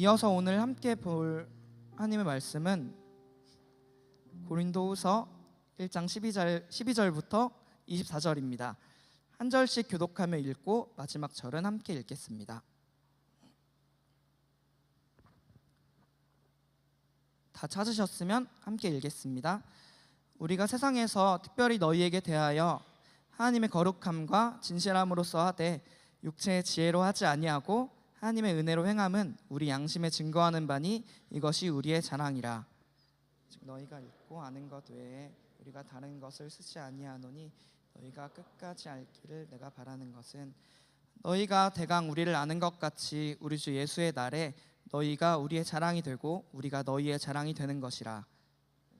이어서 오늘 함께 볼 하나님의 말씀은 고린도후서 1장 12절부터 24절입니다. 한 절씩 교독하며 읽고 마지막 절은 함께 읽겠습니다. 다 찾으셨으면 함께 읽겠습니다. 우리가 세상에서 특별히 너희에게 대하여 하나님의 거룩함과 진실함으로써 하되 육체의 지혜로 하지 아니하고 하나님의 은혜로 행함은 우리 양심에 증거하는 바니 이것이 우리의 자랑이라. 즉 너희가 읽고 아는 것 외에 우리가 다른 것을 쓰지 아니하노니 너희가 끝까지 알기를 내가 바라는 것은 너희가 대강 우리를 아는 것 같이 우리 주 예수의 날에 너희가 우리의 자랑이 되고 우리가 너희의 자랑이 되는 것이라.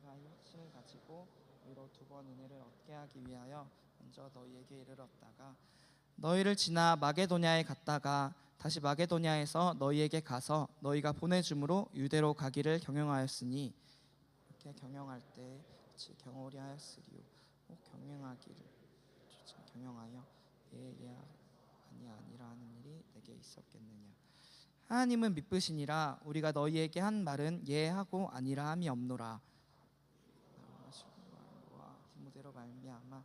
내가 이 확신을 가지고 너희로 두 번 은혜를 얻게 하기 위하여 먼저 너희에게 이르렀다가 너희를 지나 마게도냐에 갔다가 다시 마게도냐에서 너희에게 가서 너희가 보내줌으로 유대로 가기를 경영하였으니 이렇게 경영할 때 같이 경홀히 하였으리요 경영하기를 경영하여 아니라 하는 일이 내게 있었겠느냐. 하나님은 미쁘시니라. 우리가 너희에게 한 말은 예하고 아니라 함이 없노라. 부모대로 말미암아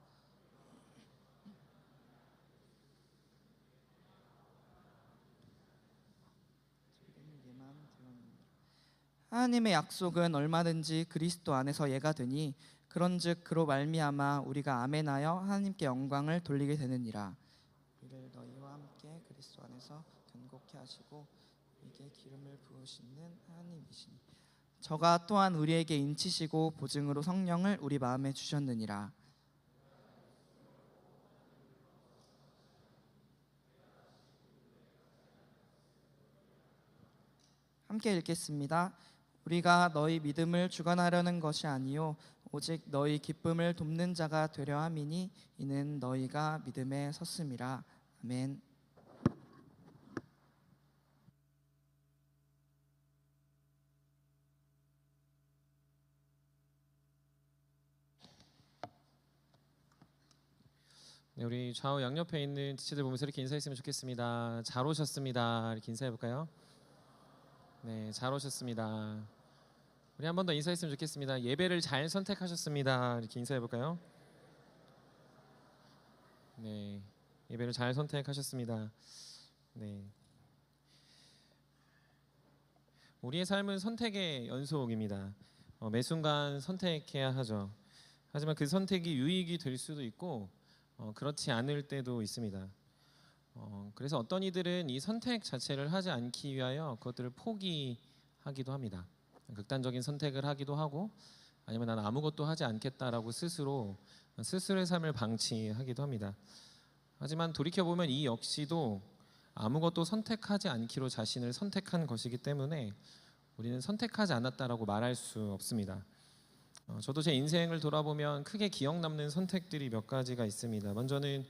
하나님의 약속은 얼마든지 그리스도 안에서 예가 되니 그런즉 그로 말미암아 우리가 아멘하여 하나님께 영광을 돌리게 되느니라. 우리를 너희와 함께 그리스도 안에서 견고케 하시고 우리에게 기름을 부으시는 하나님이시니 저가 또한 우리에게 인치시고 보증으로 성령을 우리 마음에 주셨느니라. 함께 읽겠습니다. 우리가 너희 믿음을 주관하려는 것이 아니요 오직 너희 기쁨을 돕는 자가 되려 함이니 이는 너희가 믿음에 섰음이라. 아멘. 네, 우리 좌우 양옆에 있는 지체들 보면서 이렇게 인사했으면 좋겠습니다. 잘 오셨습니다. 이렇게 인사해 볼까요? 네, 잘 오셨습니다. 우리 한 번 더 인사했으면 좋겠습니다. 예배를 잘 선택하셨습니다. 이렇게 인사해 볼까요? 네, 예배를 잘 선택하셨습니다. 네, 우리의 삶은 선택의 연속입니다. 매 순간 선택해야 하죠. 하지만 그 선택이 유익이 될 수도 있고 그렇지 않을 때도 있습니다. 그래서 어떤 이들은 이 선택 자체를 하지 않기 위하여 그것들을 포기하기도 합니다. 극단적인 선택을 하기도 하고 아니면 나는 아무것도 하지 않겠다라고 스스로의 삶을 방치하기도 합니다. 하지만 돌이켜보면 이 역시도 아무것도 선택하지 않기로 자신을 선택한 것이기 때문에 우리는 선택하지 않았다라고 말할 수 없습니다. 저도 제 인생을 돌아보면 크게 기억 남는 선택들이 몇 가지가 있습니다. 먼저는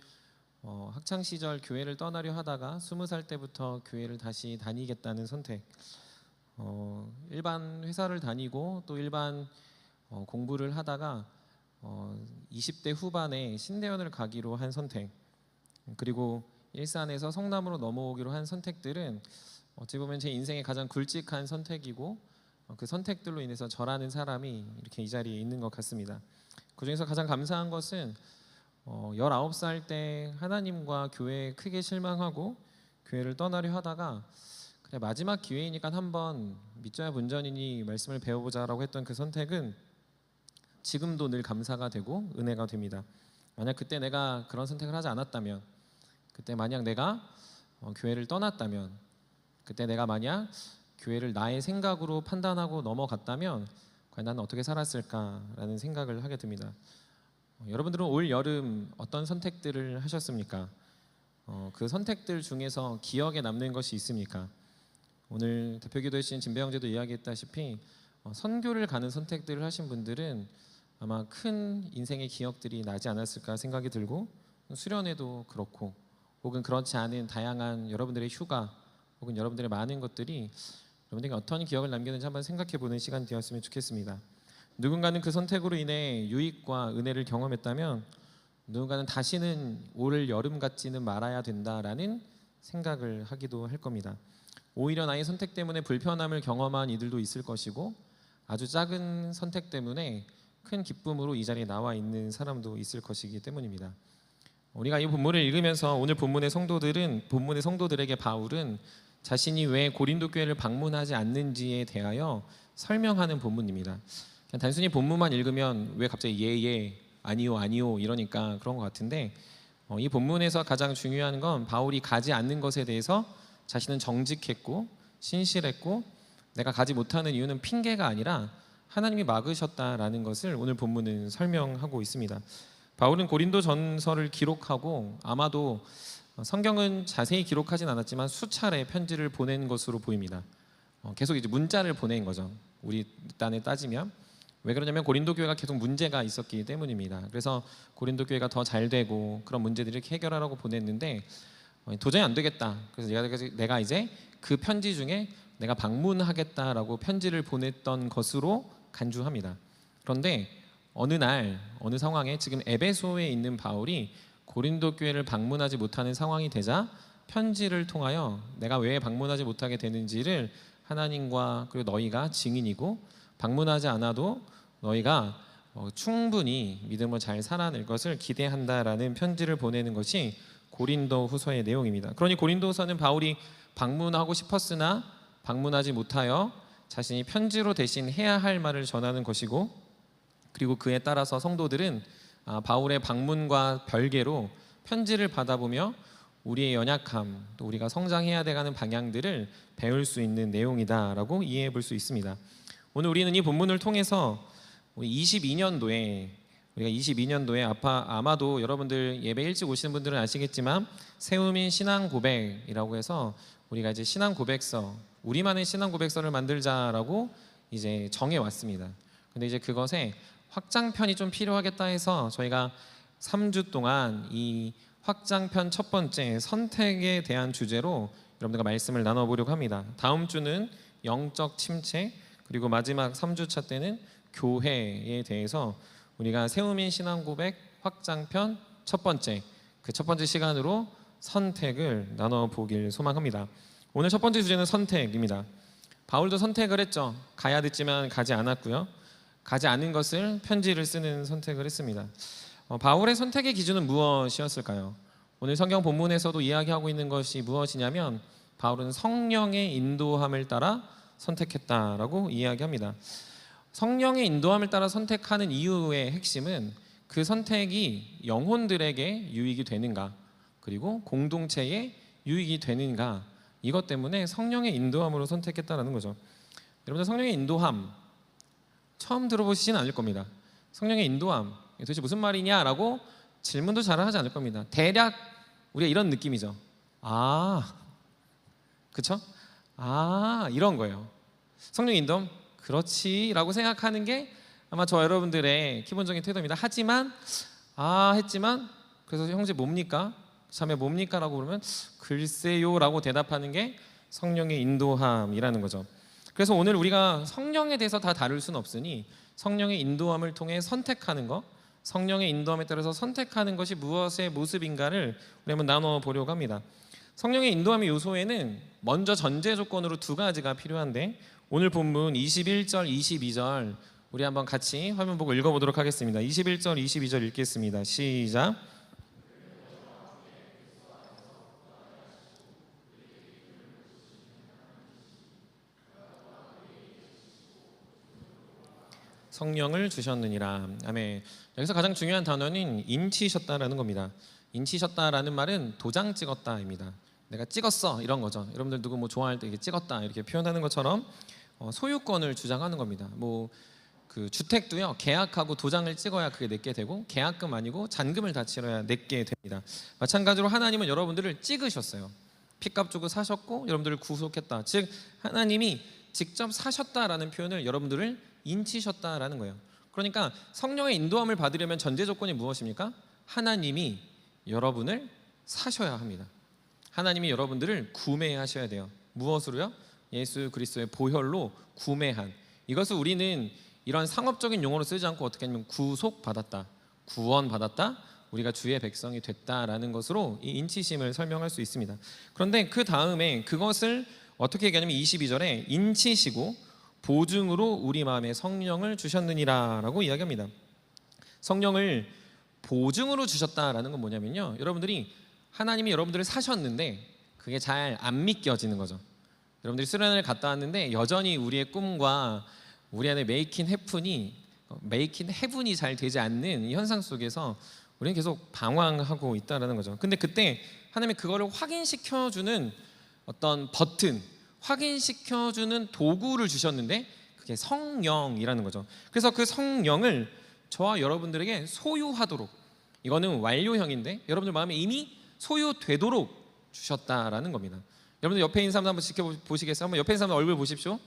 학창 시절 교회를 떠나려 하다가 20살 때부터 교회를 다시 다니겠다는 선택. 일반 회사를 다니고 또 일반 공부를 하다가 20대 후반에 신대원을 가기로 한 선택, 그리고 일산에서 성남으로 넘어오기로 한 선택들은 어찌 보면 제 인생의 가장 굵직한 선택이고 그 선택들로 인해서 저라는 사람이 이렇게 이 자리에 있는 것 같습니다. 그중에서 가장 감사한 것은 19살 때 하나님과 교회에 크게 실망하고 교회를 떠나려 하다가 그래 마지막 기회이니까 한번 믿져야 본전이니 말씀을 배워보자라고 했던 그 선택은 지금도 늘 감사가 되고 은혜가 됩니다. 만약 그때 내가 그런 선택을 하지 않았다면, 그때 만약 내가 교회를 떠났다면, 그때 내가 만약 교회를 나의 생각으로 판단하고 넘어갔다면 과연 나는 어떻게 살았을까라는 생각을 하게 됩니다. 여러분들은 올 여름 어떤 선택들을 하셨습니까? 그 선택들 중에서 기억에 남는 것이 있습니까? 오늘 대표기도 해주신 진배 형제도 이야기했다시피 선교를 가는 선택들을 하신 분들은 아마 큰 인생의 기억들이 나지 않았을까 생각이 들고, 수련회도 그렇고 혹은 그렇지 않은 다양한 여러분들의 휴가 혹은 여러분들의 많은 것들이 여러분들에게 어떤 기억을 남겼는지 한번 생각해보는 시간 되었으면 좋겠습니다. 누군가는 그 선택으로 인해 유익과 은혜를 경험했다면 누군가는 다시는 올 여름 같지는 말아야 된다라는 생각을 하기도 할 겁니다. 오히려 나의 선택 때문에 불편함을 경험한 이들도 있을 것이고 아주 작은 선택 때문에 큰 기쁨으로 이 자리에 나와 있는 사람도 있을 것이기 때문입니다. 우리가 이 본문을 읽으면서 오늘 본문의 성도들에게 바울은 자신이 왜 고린도 교회를 방문하지 않는지에 대하여 설명하는 본문입니다. 그냥 단순히 본문만 읽으면 왜 갑자기 예, 아니요 이러니까 그런 것 같은데 이 본문에서 가장 중요한 건 바울이 가지 않는 것에 대해서 자신은 정직했고 신실했고 내가 가지 못하는 이유는 핑계가 아니라 하나님이 막으셨다라는 것을 오늘 본문은 설명하고 있습니다. 바울은 고린도 전서를 기록하고 아마도 성경은 자세히 기록하진 않았지만 수차례 편지를 보낸 것으로 보입니다. 계속 이제 문자를 보낸 거죠. 우리 딴에 따지면 왜 그러냐면 고린도 교회가 계속 문제가 있었기 때문입니다. 그래서 고린도 교회가 더 잘 되고 그런 문제들을 이렇게 해결하라고 보냈는데 도저히 안 되겠다. 그래서 내가 이제 그 편지 중에 내가 방문하겠다라고 편지를 보냈던 것으로 간주합니다. 그런데 어느 날 어느 상황에 지금 에베소에 있는 바울이 고린도 교회를 방문하지 못하는 상황이 되자 편지를 통하여 내가 왜 방문하지 못하게 되는지를 하나님과 그리고 너희가 증인이고 방문하지 않아도 너희가 충분히 믿음으로 잘 살아낼 것을 기대한다라는 편지를 보내는 것이 고린도 후서의 내용입니다. 그러니 고린도서는 바울이 방문하고 싶었으나 방문하지 못하여 자신이 편지로 대신 해야 할 말을 전하는 것이고 그리고 그에 따라서 성도들은 바울의 방문과 별개로 편지를 받아보며 우리의 연약함 또 우리가 성장해야 돼가는 방향들을 배울 수 있는 내용이다라고 이해해 볼 수 있습니다. 오늘 우리는 이 본문을 통해서 22년도에 아마도 여러분들 예배 일찍 오시는 분들은 아시겠지만 세우민 신앙 고백이라고 해서 우리가 이제 신앙 고백서 우리만의 신앙 고백서를 만들자라고 이제 정해 왔습니다. 근데 이제 그것에 확장편이 좀 필요하겠다 해서 저희가 3주 동안 이 확장편 첫 번째 선택에 대한 주제로 여러분들과 말씀을 나눠보려고 합니다. 다음 주는 영적 침체 그리고 마지막 3주차 때는 교회에 대해서 우리가 세우민 신앙 고백 확장편 첫 번째 시간으로 선택을 나눠보길 소망합니다. 오늘 첫 번째 주제는 선택입니다. 바울도 선택을 했죠. 가야 됐지만 가지 않았고요. 가지 않은 것을 편지를 쓰는 선택을 했습니다. 바울의 선택의 기준은 무엇이었을까요? 오늘 성경 본문에서도 이야기하고 있는 것이 무엇이냐면 바울은 성령의 인도함을 따라 선택했다라고 이야기합니다. 성령의 인도함을 따라 선택하는 이유의 핵심은 그 선택이 영혼들에게 유익이 되는가 그리고 공동체에 유익이 되는가 이것 때문에 성령의 인도함으로 선택했다라는 거죠. 여러분들 성령의 인도함 처음 들어보시진 않을 겁니다. 성령의 인도함 도대체 무슨 말이냐라고 질문도 잘 하지 않을 겁니다. 대략 우리가 이런 느낌이죠. 그쵸? 이런 거예요. 성령 인도함 그렇지라고 생각하는 게 아마 저 여러분들의 기본적인 태도입니다. 하지만 했지만 그래서 형제 뭡니까? 자매 뭡니까? 라고 그러면 글쎄요 라고 대답하는 게 성령의 인도함이라는 거죠. 그래서 오늘 우리가 성령에 대해서 다 다룰 수는 없으니 성령의 인도함을 통해 선택하는 것 성령의 인도함에 따라서 선택하는 것이 무엇의 모습인가를 우리 한번 나눠보려고 합니다. 성령의 인도함의 요소에는 먼저 전제 조건으로 두 가지가 필요한데 오늘 본문 21절, 22절 우리 한번 같이 화면 보고 읽어보도록 하겠습니다. 21절, 22절 읽겠습니다. 시작. 성령을 주셨느니라. 아멘. 여기서 가장 중요한 단어는 인치셨다라는 겁니다. 인치셨다라는 말은 도장 찍었다입니다. 내가 찍었어 이런 거죠. 여러분들 누구 뭐 좋아할 때 이렇게 찍었다 이렇게 표현하는 것처럼 소유권을 주장하는 겁니다. 그 주택도요 계약하고 도장을 찍어야 그게 내게 되고 계약금 아니고 잔금을 다 치러야 내게 됩니다. 마찬가지로 하나님은 여러분들을 찍으셨어요. 피값 주고 사셨고 여러분들을 구속했다. 즉 하나님이 직접 사셨다라는 표현을 여러분들을 인치셨다라는 거예요. 그러니까 성령의 인도함을 받으려면 전제 조건이 무엇입니까? 하나님이 여러분을 사셔야 합니다. 하나님이 여러분들을 구매하셔야 돼요. 무엇으로요? 예수 그리스도의 보혈로 구매한. 이것을 우리는 이런 상업적인 용어로 쓰지 않고 어떻게 하냐면 구속받았다, 구원받았다, 우리가 주의 백성이 됐다라는 것으로 이 인치심을 설명할 수 있습니다. 그런데 그 다음에 그것을 어떻게 얘기하냐면 22절에 인치시고 보증으로 우리 마음에 성령을 주셨느니라라고 이야기합니다. 성령을 보증으로 주셨다라는 건 뭐냐면요, 여러분들이 하나님이 여러분들을 사셨는데 그게 잘 안 믿겨지는 거죠. 여러분들이 수련회를 갔다 왔는데 여전히 우리의 꿈과 우리 안에 메이킹 헤븐이 잘 되지 않는 이 현상 속에서 우리는 계속 방황하고 있다라는 거죠. 근데 그때 하나님이 그거를 확인시켜주는 어떤 버튼, 확인시켜주는 도구를 주셨는데 그게 성령이라는 거죠. 그래서 그 성령을 저와 여러분들에게 소유하도록, 이거는 완료형인데 여러분들 마음에 이미 소유되도록 주셨다라는 겁니다. 여러분들 옆에 있는 사람 한번 지켜보시겠어요? 한번 옆에 있는 사람 얼굴 보십시오.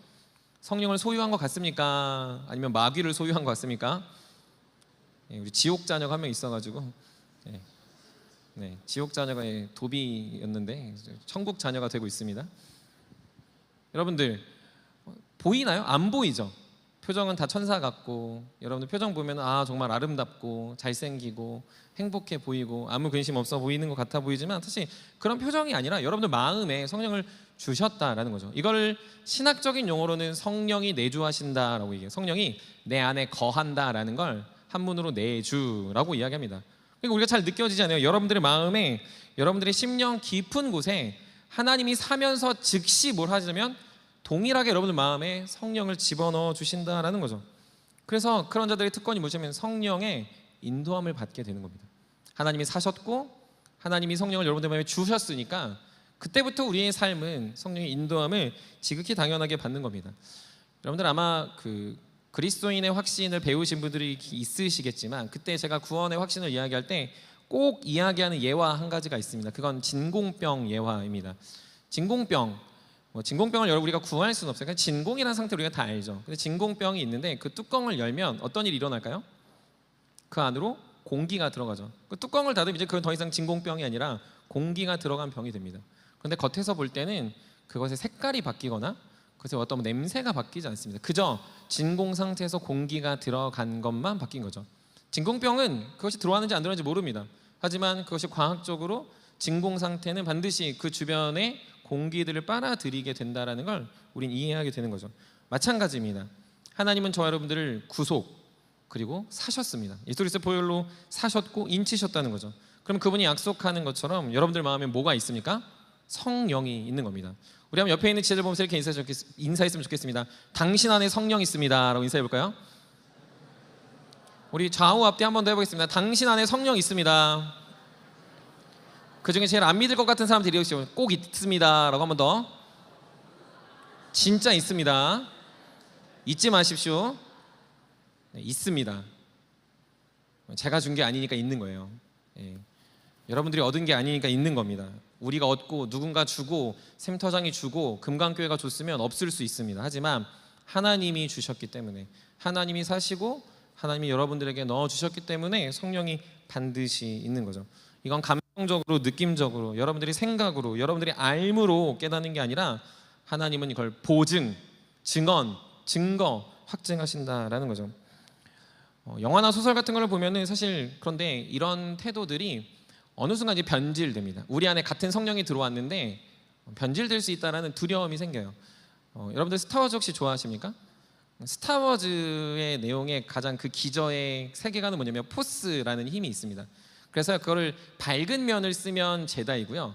성령을 소유한 것 같습니까? 아니면 마귀를 소유한 것 같습니까? 우리 지옥 자녀가 한 명 있어가지고 지옥 자녀가 도비였는데 천국 자녀가 되고 있습니다. 여러분들 보이나요? 안 보이죠? 표정은 다 천사 같고, 여러분들 표정 보면 정말 아름답고 잘생기고 행복해 보이고 아무 근심 없어 보이는 것 같아 보이지만 사실 그런 표정이 아니라 여러분들 마음에 성령을 주셨다라는 거죠. 이걸 신학적인 용어로는 성령이 내주하신다라고 얘기해요. 성령이 내 안에 거한다라는 걸 한문으로 내주라고 이야기합니다. 그러니까 우리가 잘 느껴지지 않아요? 여러분들의 마음에, 여러분들의 심령 깊은 곳에 하나님이 사면서 즉시 뭘 하시냐면 동일하게 여러분들 마음에 성령을 집어넣어 주신다라는 거죠. 그래서 그런 자들의 특권이 뭐냐면 성령의 인도함을 받게 되는 겁니다. 하나님이 사셨고 하나님이 성령을 여러분들 마음에 주셨으니까 그때부터 우리의 삶은 성령의 인도함을 지극히 당연하게 받는 겁니다. 여러분들 아마 그리스도인의 확신을 배우신 분들이 있으시겠지만, 그때 제가 구원의 확신을 이야기할 때 꼭 이야기하는 예화 한 가지가 있습니다. 그건 진공병 예화입니다. 진공병을 우리가 구할 수는 없어요. 그냥 진공이라는 상태 우리가 다 알죠. 근데 진공병이 있는데 그 뚜껑을 열면 어떤 일이 일어날까요? 그 안으로 공기가 들어가죠. 그 뚜껑을 닫으면 이제 그건 더 이상 진공병이 아니라 공기가 들어간 병이 됩니다. 그런데 겉에서 볼 때는 그것의 색깔이 바뀌거나 그것의 어떤 냄새가 바뀌지 않습니다. 그저 진공 상태에서 공기가 들어간 것만 바뀐 거죠. 진공병은 그것이 들어왔는지 안 들어왔는지 모릅니다. 하지만 그것이 과학적으로 진공 상태는 반드시 그 주변에 공기들을 빨아들이게 된다라는 걸 우린 이해하게 되는 거죠. 마찬가지입니다. 하나님은 저와 여러분들을 구속 그리고 사셨습니다. 예수 그리스도의 보혈로 사셨고 인치셨다는 거죠. 그럼 그분이 약속하는 것처럼 여러분들 마음에 뭐가 있습니까? 성령이 있는 겁니다. 우리 한번 옆에 있는 지체들 보면서 이렇게 인사했으면 좋겠습니다. 당신 안에 성령 있습니다 라고 인사해 볼까요? 우리 좌우 앞뒤 한 번 더 해보겠습니다. 당신 안에 성령 있습니다. 그 중에 제일 안 믿을 것 같은 사람들이 꼭 있습니다 라고 한 번 더. 진짜 있습니다. 잊지 마십시오. 네, 있습니다. 제가 준 게 아니니까 있는 거예요. 여러분들이 얻은 게 아니니까 있는 겁니다. 우리가 얻고 누군가 주고 샘터장이 주고 금강교회가 줬으면 없을 수 있습니다. 하지만 하나님이 주셨기 때문에, 하나님이 사시고 하나님이 여러분들에게 넣어주셨기 때문에 성령이 반드시 있는 거죠. 이건 감정적으로, 느낌적으로, 여러분들이 생각으로, 여러분들이 알므로 깨닫는 게 아니라 하나님은 이걸 보증, 증언, 증거, 확증하신다라는 거죠. 영화나 소설 같은 걸 보면은 사실 그런데 이런 태도들이 어느 순간 이제 변질됩니다. 우리 안에 같은 성령이 들어왔는데 변질될 수 있다라는 두려움이 생겨요. 여러분들 스타워즈 혹시 좋아하십니까? 스타워즈의 내용의 가장 그 기저의 세계관은 뭐냐면 포스라는 힘이 있습니다. 그래서 그거를 밝은 면을 쓰면 제다이고요.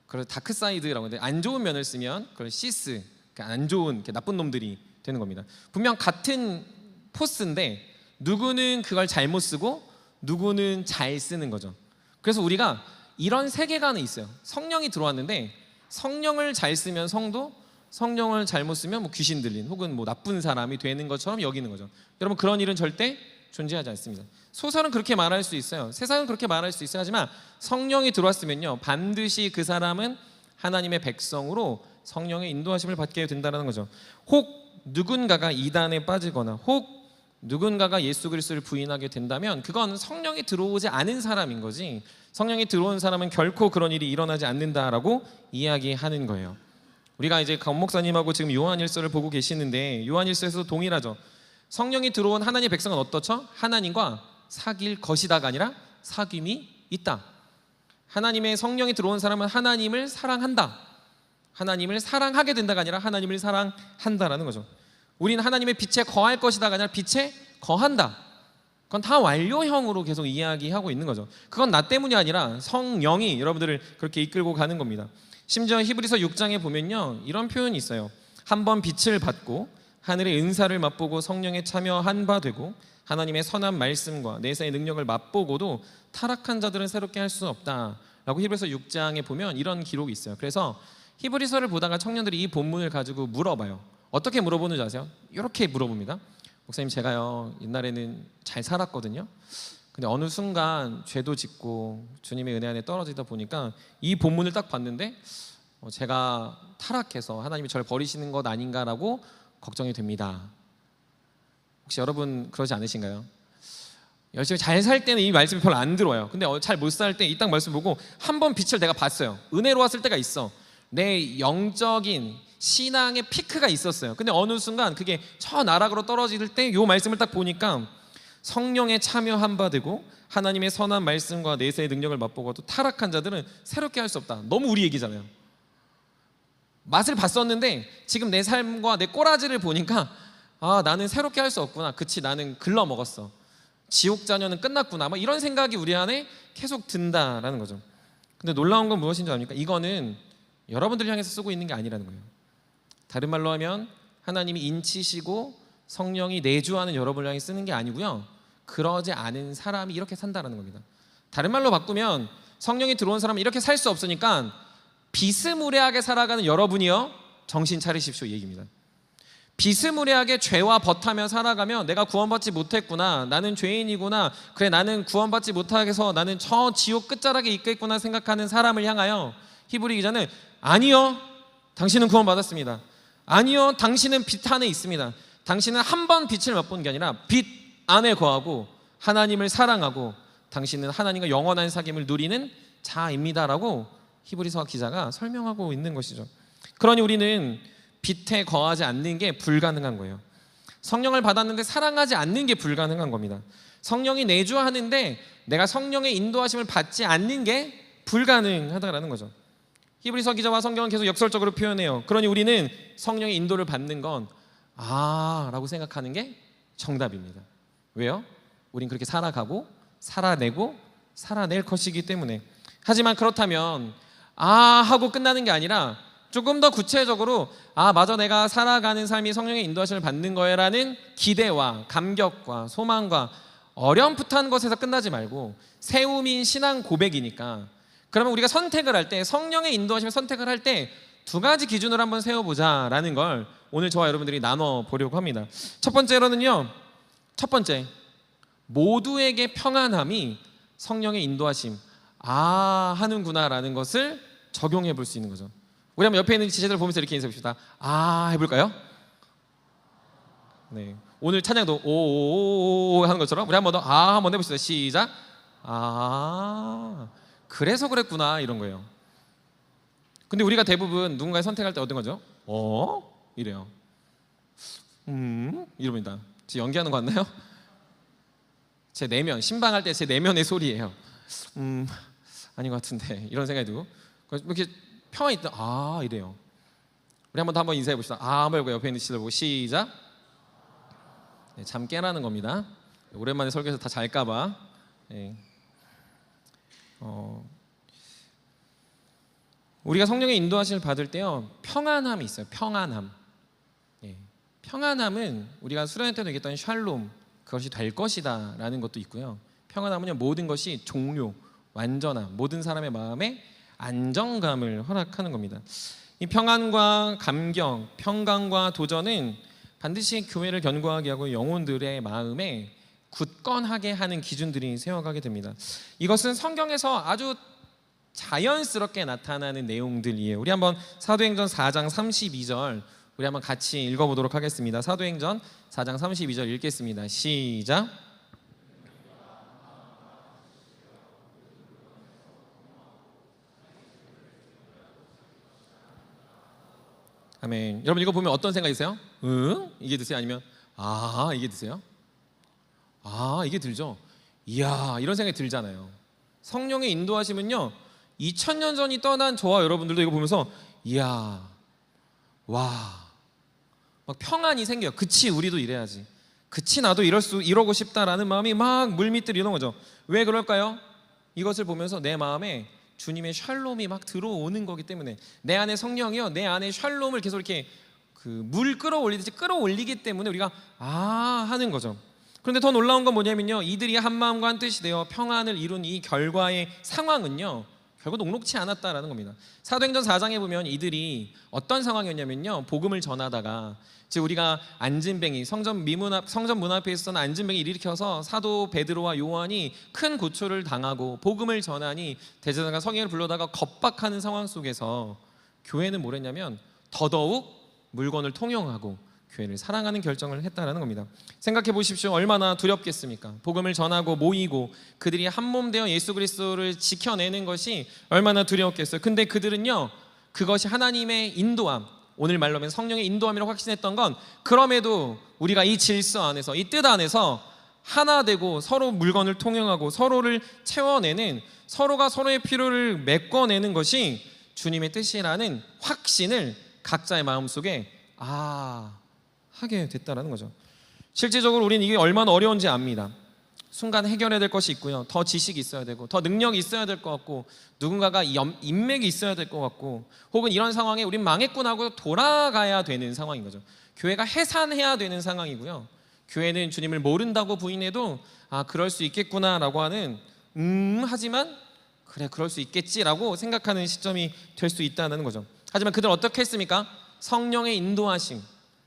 그걸 다크사이드라고 하는데 안 좋은 면을 쓰면 그걸 시스, 그러니까 안 좋은 나쁜 놈들이 되는 겁니다. 분명 같은 포스인데 누구는 그걸 잘못 쓰고 누구는 잘 쓰는 거죠. 그래서 우리가 이런 세계관이 있어요. 성령이 들어왔는데 성령을 잘 쓰면 성도, 성령을 잘못 쓰면 뭐 귀신 들린 혹은 뭐 나쁜 사람이 되는 것처럼 여기는 거죠. 여러분 그런 일은 절대 존재하지 않습니다. 소설은 그렇게 말할 수 있어요. 세상은 그렇게 말할 수 있어요. 하지만 성령이 들어왔으면요 반드시 그 사람은 하나님의 백성으로 성령의 인도하심을 받게 된다는 거죠. 혹 누군가가 이단에 빠지거나 혹 누군가가 예수 그리스도를 부인하게 된다면 그건 성령이 들어오지 않은 사람인 거지, 성령이 들어온 사람은 결코 그런 일이 일어나지 않는다라고 이야기하는 거예요. 우리가 이제 강 목사님하고 지금 요한일서를 보고 계시는데 요한일서에서도 동일하죠. 성령이 들어온 하나님의 백성은 어떻죠? 하나님과 사귈 것이다가 아니라 사귐이 있다. 하나님의 성령이 들어온 사람은 하나님을 사랑한다. 하나님을 사랑하게 된다가 아니라 하나님을 사랑한다라는 거죠. 우리는 하나님의 빛에 거할 것이다가 아니라 빛에 거한다. 그건 다 완료형으로 계속 이야기하고 있는 거죠. 그건 나 때문이 아니라 성령이 여러분들을 그렇게 이끌고 가는 겁니다. 심지어 히브리서 6장에 보면요, 이런 표현이 있어요. 한번 빛을 받고 하늘의 은사를 맛보고 성령에 참여한 바 되고 하나님의 선한 말씀과 내세의 능력을 맛보고도 타락한 자들은 새롭게 할 수 없다라고 히브리서 6장에 보면 이런 기록이 있어요. 그래서 히브리서를 보다가 청년들이 이 본문을 가지고 물어봐요. 어떻게 물어보는지 아세요? 이렇게 물어봅니다. 목사님, 제가요 옛날에는 잘 살았거든요. 근데 어느 순간 죄도 짓고 주님의 은혜 안에 떨어지다 보니까 이 본문을 딱 봤는데 제가 타락해서 하나님이 저를 버리시는 것 아닌가라고 걱정이 됩니다. 혹시 여러분 그러지 않으신가요? 열심히 잘 살 때는 이 말씀이 별로 안 들어와요. 근데 잘 못 살 때 이 딱 말씀 보고 한 번 빛을 내가 봤어요. 은혜로웠을 때가 있어. 내 영적인 신앙의 피크가 있었어요. 근데 어느 순간 그게 저 나락으로 떨어질 때 이 말씀을 딱 보니까 성령에 참여한 바 되고 하나님의 선한 말씀과 내세의 능력을 맛보고도 타락한 자들은 새롭게 할 수 없다. 너무 우리 얘기잖아요. 맛을 봤었는데 지금 내 삶과 내 꼬라지를 보니까 나는 새롭게 할 수 없구나. 그치, 나는 글러 먹었어. 지옥 자녀는 끝났구나. 막 이런 생각이 우리 안에 계속 든다라는 거죠. 근데 놀라운 건 무엇인지 압니까? 이거는 여러분들을 향해서 쓰고 있는 게 아니라는 거예요. 다른 말로 하면 하나님이 인치시고 성령이 내주하는 여러분을 향해 쓰는 게 아니고요, 그러지 않은 사람이 이렇게 산다라는 겁니다. 다른 말로 바꾸면 성령이 들어온 사람은 이렇게 살 수 없으니까 비스무리하게 살아가는 여러분이요, 정신 차리십시오 이 얘기입니다. 비스무리하게 죄와 벗하며 살아가면 내가 구원받지 못했구나, 나는 죄인이구나, 그래 나는 구원받지 못해서 나는 저 지옥 끝자락에 있겠구나 생각하는 사람을 향하여 히브리 기자는 아니요, 당신은 구원받았습니다. 아니요, 당신은 빛 안에 있습니다. 당신은 한 번 빛을 맛본 게 아니라 빛 안에 거하고 하나님을 사랑하고 당신은 하나님과 영원한 사귐을 누리는 자입니다라고 히브리서 기자가 설명하고 있는 것이죠. 그러니 우리는 빛에 거하지 않는 게 불가능한 거예요. 성령을 받았는데 사랑하지 않는 게 불가능한 겁니다. 성령이 내주하는데 내가 성령의 인도하심을 받지 않는 게 불가능하다라는 거죠. 히브리서 기자와 성경은 계속 역설적으로 표현해요. 그러니 우리는 성령의 인도를 받는 건 라고 생각하는 게 정답입니다. 왜요? 우린 그렇게 살아가고 살아내고 살아낼 것이기 때문에. 하지만 그렇다면 하고 끝나는 게 아니라 조금 더 구체적으로 맞아, 내가 살아가는 삶이 성령의 인도하심을 받는 거야라는 기대와 감격과 소망과 어렴풋한 것에서 끝나지 말고 세움인 신앙 고백이니까, 그러면 우리가 선택을 할 때, 성령의 인도하심을 선택을 할 때 두 가지 기준으로 한번 세워보자라는 걸 오늘 저와 여러분들이 나눠보려고 합니다. 첫 번째로는요, 모두에게 평안함이 성령의 인도하심 하는구나라는 것을 적용해 볼 수 있는 거죠. 우리 한번 옆에 있는 지체들 보면서 이렇게 인사해 봅시다. 해볼까요? 네. 오늘 찬양도 오오오오 하는 것처럼 우리 한번 더 한번 해봅시다. 시작. 그래서 그랬구나, 이런 거예요. 근데 우리가 대부분 누군가를 선택할 때 어떤 거죠? 이래요. 이럽니다. 지금 연기하는 거 같나요? 제 내면, 신방할 때 제 내면의 소리예요. 아닌 것 같은데, 이런 생각이 들고 이렇게 평안히 있다. 이래요. 우리 한번 인사해 봅시다. 한번 해볼까요? 옆에 있는 지체들 보고 시작. 네, 잠 깨라는 겁니다. 오랜만에 설교해서 다 잘까봐. 네. 우리가 성령의 인도하심을 받을 때요, 평안함이 있어요. 평안함. 평안함은 우리가 수련회 때도 얘기했던 샬롬, 그것이 될 것이다 라는 것도 있고요. 평안함은요, 모든 것이 종료, 완전함, 모든 사람의 마음에 안정감을 허락하는 겁니다. 이 평안과 감격, 평강과 도전은 반드시 교회를 견고하게 하고 영혼들의 마음에 굳건하게 하는 기준들이 세워가게 됩니다. 이것은 성경에서 아주 자연스럽게 나타나는 내용들이에요. 우리 한번 사도행전 4장 32절 우리 한번 같이 읽어보도록 하겠습니다. 사도행전 4장 32절 읽겠습니다. 시작. 아멘. 여러분 이거 보면 어떤 생각이세요? 이게 드세요? 아니면 이게 드세요? 이게 들죠? 이야, 이런 생각이 들잖아요. 성령의 인도하심은요, 2000년 전이 떠난 저와 여러분들도 이거 보면서 이야, 와, 막 평안이 생겨요. 그치, 우리도 이래야지. 그치, 나도 이러고 싶다라는 마음이 막 물밑들이 이런 거죠. 왜 그럴까요? 이것을 보면서 내 마음에 주님의 샬롬이 막 들어오는 거기 때문에, 내 안에 성령이요, 내 안에 샬롬을 계속 이렇게 그 물 끌어올리듯이 끌어올리기 때문에 우리가 하는 거죠. 그런데 더 놀라운 건 뭐냐면요, 이들이 한 마음과 한 뜻이 되어 평안을 이룬 이 결과의 상황은요, 결국 녹록치 않았다라는 겁니다. 사도행전 4장에 보면 이들이 어떤 상황이었냐면요, 복음을 전하다가, 즉 우리가 안진뱅이, 성전 문 앞에 있었던 안진뱅이 일으켜서 사도 베드로와 요한이 큰 고초를 당하고 복음을 전하니 대제사장과 성령을 불러다가 겁박하는 상황 속에서 교회는 뭘 했냐면 더더욱 물건을 통용하고 교회를 사랑하는 결정을 했다라는 겁니다. 생각해 보십시오. 얼마나 두렵겠습니까? 복음을 전하고 모이고 그들이 한 몸 되어 예수 그리스도를 지켜내는 것이 얼마나 두려웠겠어요. 근데 그들은요, 그것이 하나님의 인도함, 오늘 말로 하면 성령의 인도함이라고 확신했던 건, 그럼에도 우리가 이 질서 안에서, 이 뜻 안에서 하나 되고 서로 물건을 통용하고 서로를 채워내는, 서로가 서로의 필요를 메꿔내는 것이 주님의 뜻이라는 확신을 각자의 마음속에 하게 됐다라는 거죠. 실질적으로 우리는 이게 얼마나 어려운지 압니다. 순간 해결해야 될 것이 있고요, 더 지식이 있어야 되고 더 능력이 있어야 될 것 같고 누군가가 인맥이 있어야 될 것 같고, 혹은 이런 상황에 우린 망했구나 하고 돌아가야 되는 상황인 거죠. 교회가 해산해야 되는 상황이고요, 교회는 주님을 모른다고 부인해도 그럴 수 있겠구나라고 하는 하지만 그래, 그럴 수 있겠지라고 생각하는 시점이 될 수 있다는 거죠. 하지만 그들 어떻게 했습니까? 성령의 인도하심,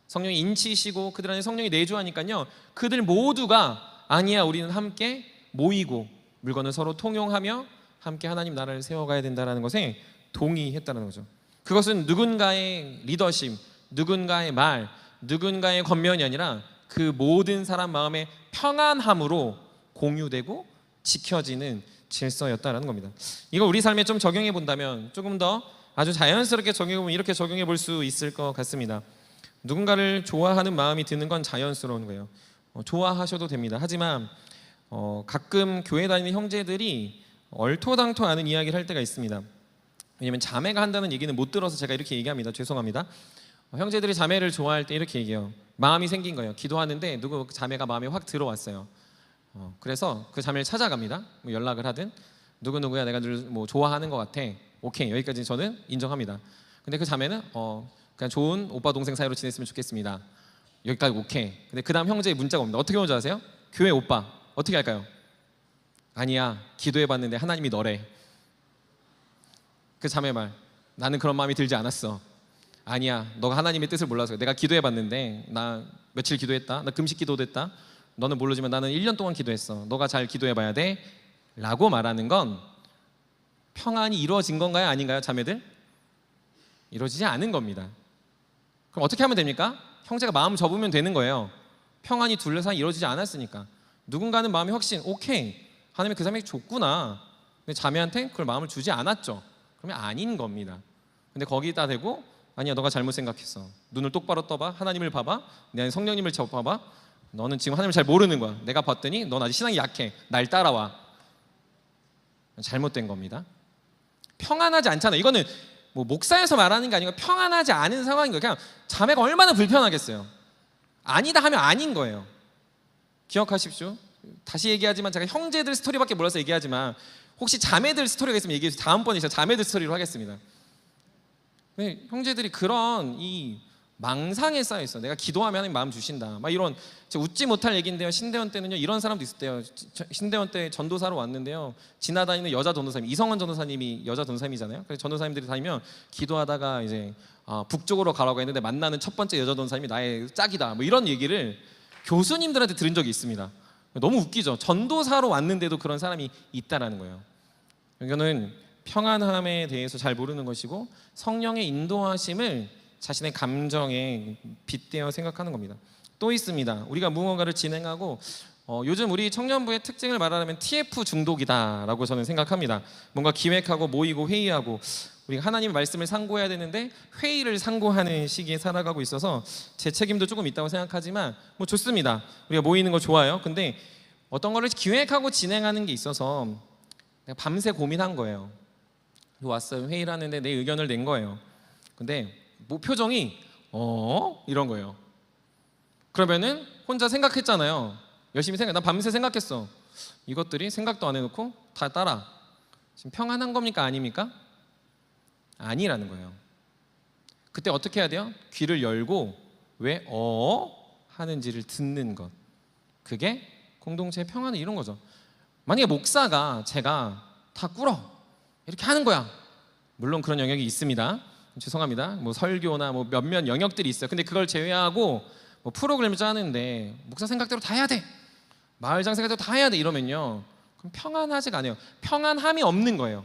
성령이 인치시고 그들 안에 성령이 내주하니까요, 그들 모두가 아니야, 우리는 함께 모이고 물건을 서로 통용하며 함께 하나님 나라를 세워가야 된다는 것에 동의했다는 거죠. 그것은 누군가의 리더십, 누군가의 말, 누군가의 권면이 아니라 그 모든 사람 마음의 평안함으로 공유되고 지켜지는 질서였다는 겁니다. 이거 우리 삶에 좀 적용해 본다면, 조금 더 아주 자연스럽게 적용해 보면 이렇게 적용해 볼 수 있을 것 같습니다. 누군가를 좋아하는 마음이 드는 건 자연스러운 거예요. 좋아하셔도 됩니다. 하지만 가끔 교회 다니는 형제들이 얼토당토하는 이야기를 할 때가 있습니다. 왜냐하면 자매가 한다는 얘기는 못 들어서 제가 이렇게 얘기합니다. 죄송합니다. 형제들이 자매를 좋아할 때 이렇게 얘기해요. 마음이 생긴 거예요. 기도하는데 누구 자매가 마음에 확 들어왔어요. 그래서 그 자매를 찾아갑니다. 뭐 연락을 하든, 누구누구야 내가 늘 뭐 좋아하는 것 같아. 오케이, 여기까지 저는 인정합니다. 근데 그 자매는 그냥 좋은 오빠 동생 사이로 지냈으면 좋겠습니다. 여기까지 오케이. 근데 그 다음 형제의 문자가 옵니다. 어떻게 오는지 아세요? 교회 오빠 어떻게 할까요? 아니야, 기도해봤는데 하나님이 너래. 그 자매 말, 나는 그런 마음이 들지 않았어. 아니야, 너가 하나님의 뜻을 몰라서. 내가 기도해봤는데 나 며칠 기도했다, 나 금식 기도됐다. 너는 모르지만 나는 1년 동안 기도했어. 너가 잘 기도해봐야 돼 라고 말하는 건 평안이 이루어진 건가요? 아닌가요? 자매들? 이루어지지 않은 겁니다. 그럼 어떻게 하면 됩니까? 형제가 마음 접으면 되는 거예요. 평안이 둘러싸 이루어지지 않았으니까. 누군가는 마음이 확신, 오케이, 하나님이 그 사람에게 줬구나. 근데 자매한테 그걸 마음을 주지 않았죠. 그러면 아닌 겁니다. 근데 거기다 대고 아니야, 너가 잘못 생각했어. 눈을 똑바로 떠봐. 하나님을 봐봐. 내 안에 성령님을 봐봐. 너는 지금 하나님을 잘 모르는 거야. 내가 봤더니 넌 아직 신앙이 약해. 날 따라와. 잘못된 겁니다. 평안하지 않잖아요. 이거는 뭐 목사에서 말하는 게 아니고 평안하지 않은 상황인 거예요. 그냥 자매가 얼마나 불편하겠어요. 아니다 하면 아닌 거예요. 기억하십시오. 다시 얘기하지만 제가 형제들 스토리밖에 몰라서 얘기하지만 혹시 자매들 스토리가 있으면 얘기해 주세요. 다음번에 제가 자매들 스토리로 하겠습니다. 네, 형제들이 그런 이 망상에 쌓여 있어. 내가 기도하면 하나님 마음 주신다. 막 이런 웃지 못할 얘기인데요. 신대원 때는요 이런 사람도 있었대요. 신대원 때 전도사로 왔는데요. 지나다니는 여자 전도사님, 이성원 전도사님이 여자 전도사님이잖아요. 그래서 전도사님들이 다니면 기도하다가 이제 북쪽으로 가라고 했는데 만나는 첫 번째 여자 전도사님이 나의 짝이다. 뭐 이런 얘기를 교수님들한테 들은 적이 있습니다. 너무 웃기죠. 전도사로 왔는데도 그런 사람이 있다라는 거예요. 이거는 평안함에 대해서 잘 모르는 것이고 성령의 인도하심을 자신의 감정에 빗대어 생각하는 겁니다. 또 있습니다. 우리가 무언가를 진행하고 요즘 우리 청년부의 특징을 말하자면 TF 중독이다라고 저는 생각합니다. 뭔가 기획하고 모이고 회의하고, 우리가 하나님의 말씀을 상고해야 되는데 회의를 상고하는 시기에 살아가고 있어서 제 책임도 조금 있다고 생각하지만 뭐 좋습니다. 우리가 모이는 거 좋아요. 근데 어떤 거를 기획하고 진행하는 게 있어서 내가 밤새 고민한 거예요. 왔어요. 회의를 하는데 내 의견을 낸 거예요. 근데 뭐 표정이 이런 거예요. 그러면은 혼자 생각했잖아요. 열심히 난 밤새 생각했어. 이것들이 생각도 안 해놓고 다 따라. 지금 평안한 겁니까 아닙니까? 아니라는 거예요. 그때 어떻게 해야 돼요? 귀를 열고 왜 하는지를 듣는 것. 그게 공동체의 평안을 이룬 거죠. 만약에 목사가 제가 다 꿇어 이렇게 하는 거야. 물론 그런 영역이 있습니다. 죄송합니다. 뭐 설교나 뭐 몇몇 영역들이 있어요. 근데 그걸 제외하고 뭐 프로그램을 짜는데 목사 생각대로 다 해야 돼. 마을장 생각대로 다 해야 돼 이러면요. 그럼 평안하지가 않아요. 평안함이 없는 거예요.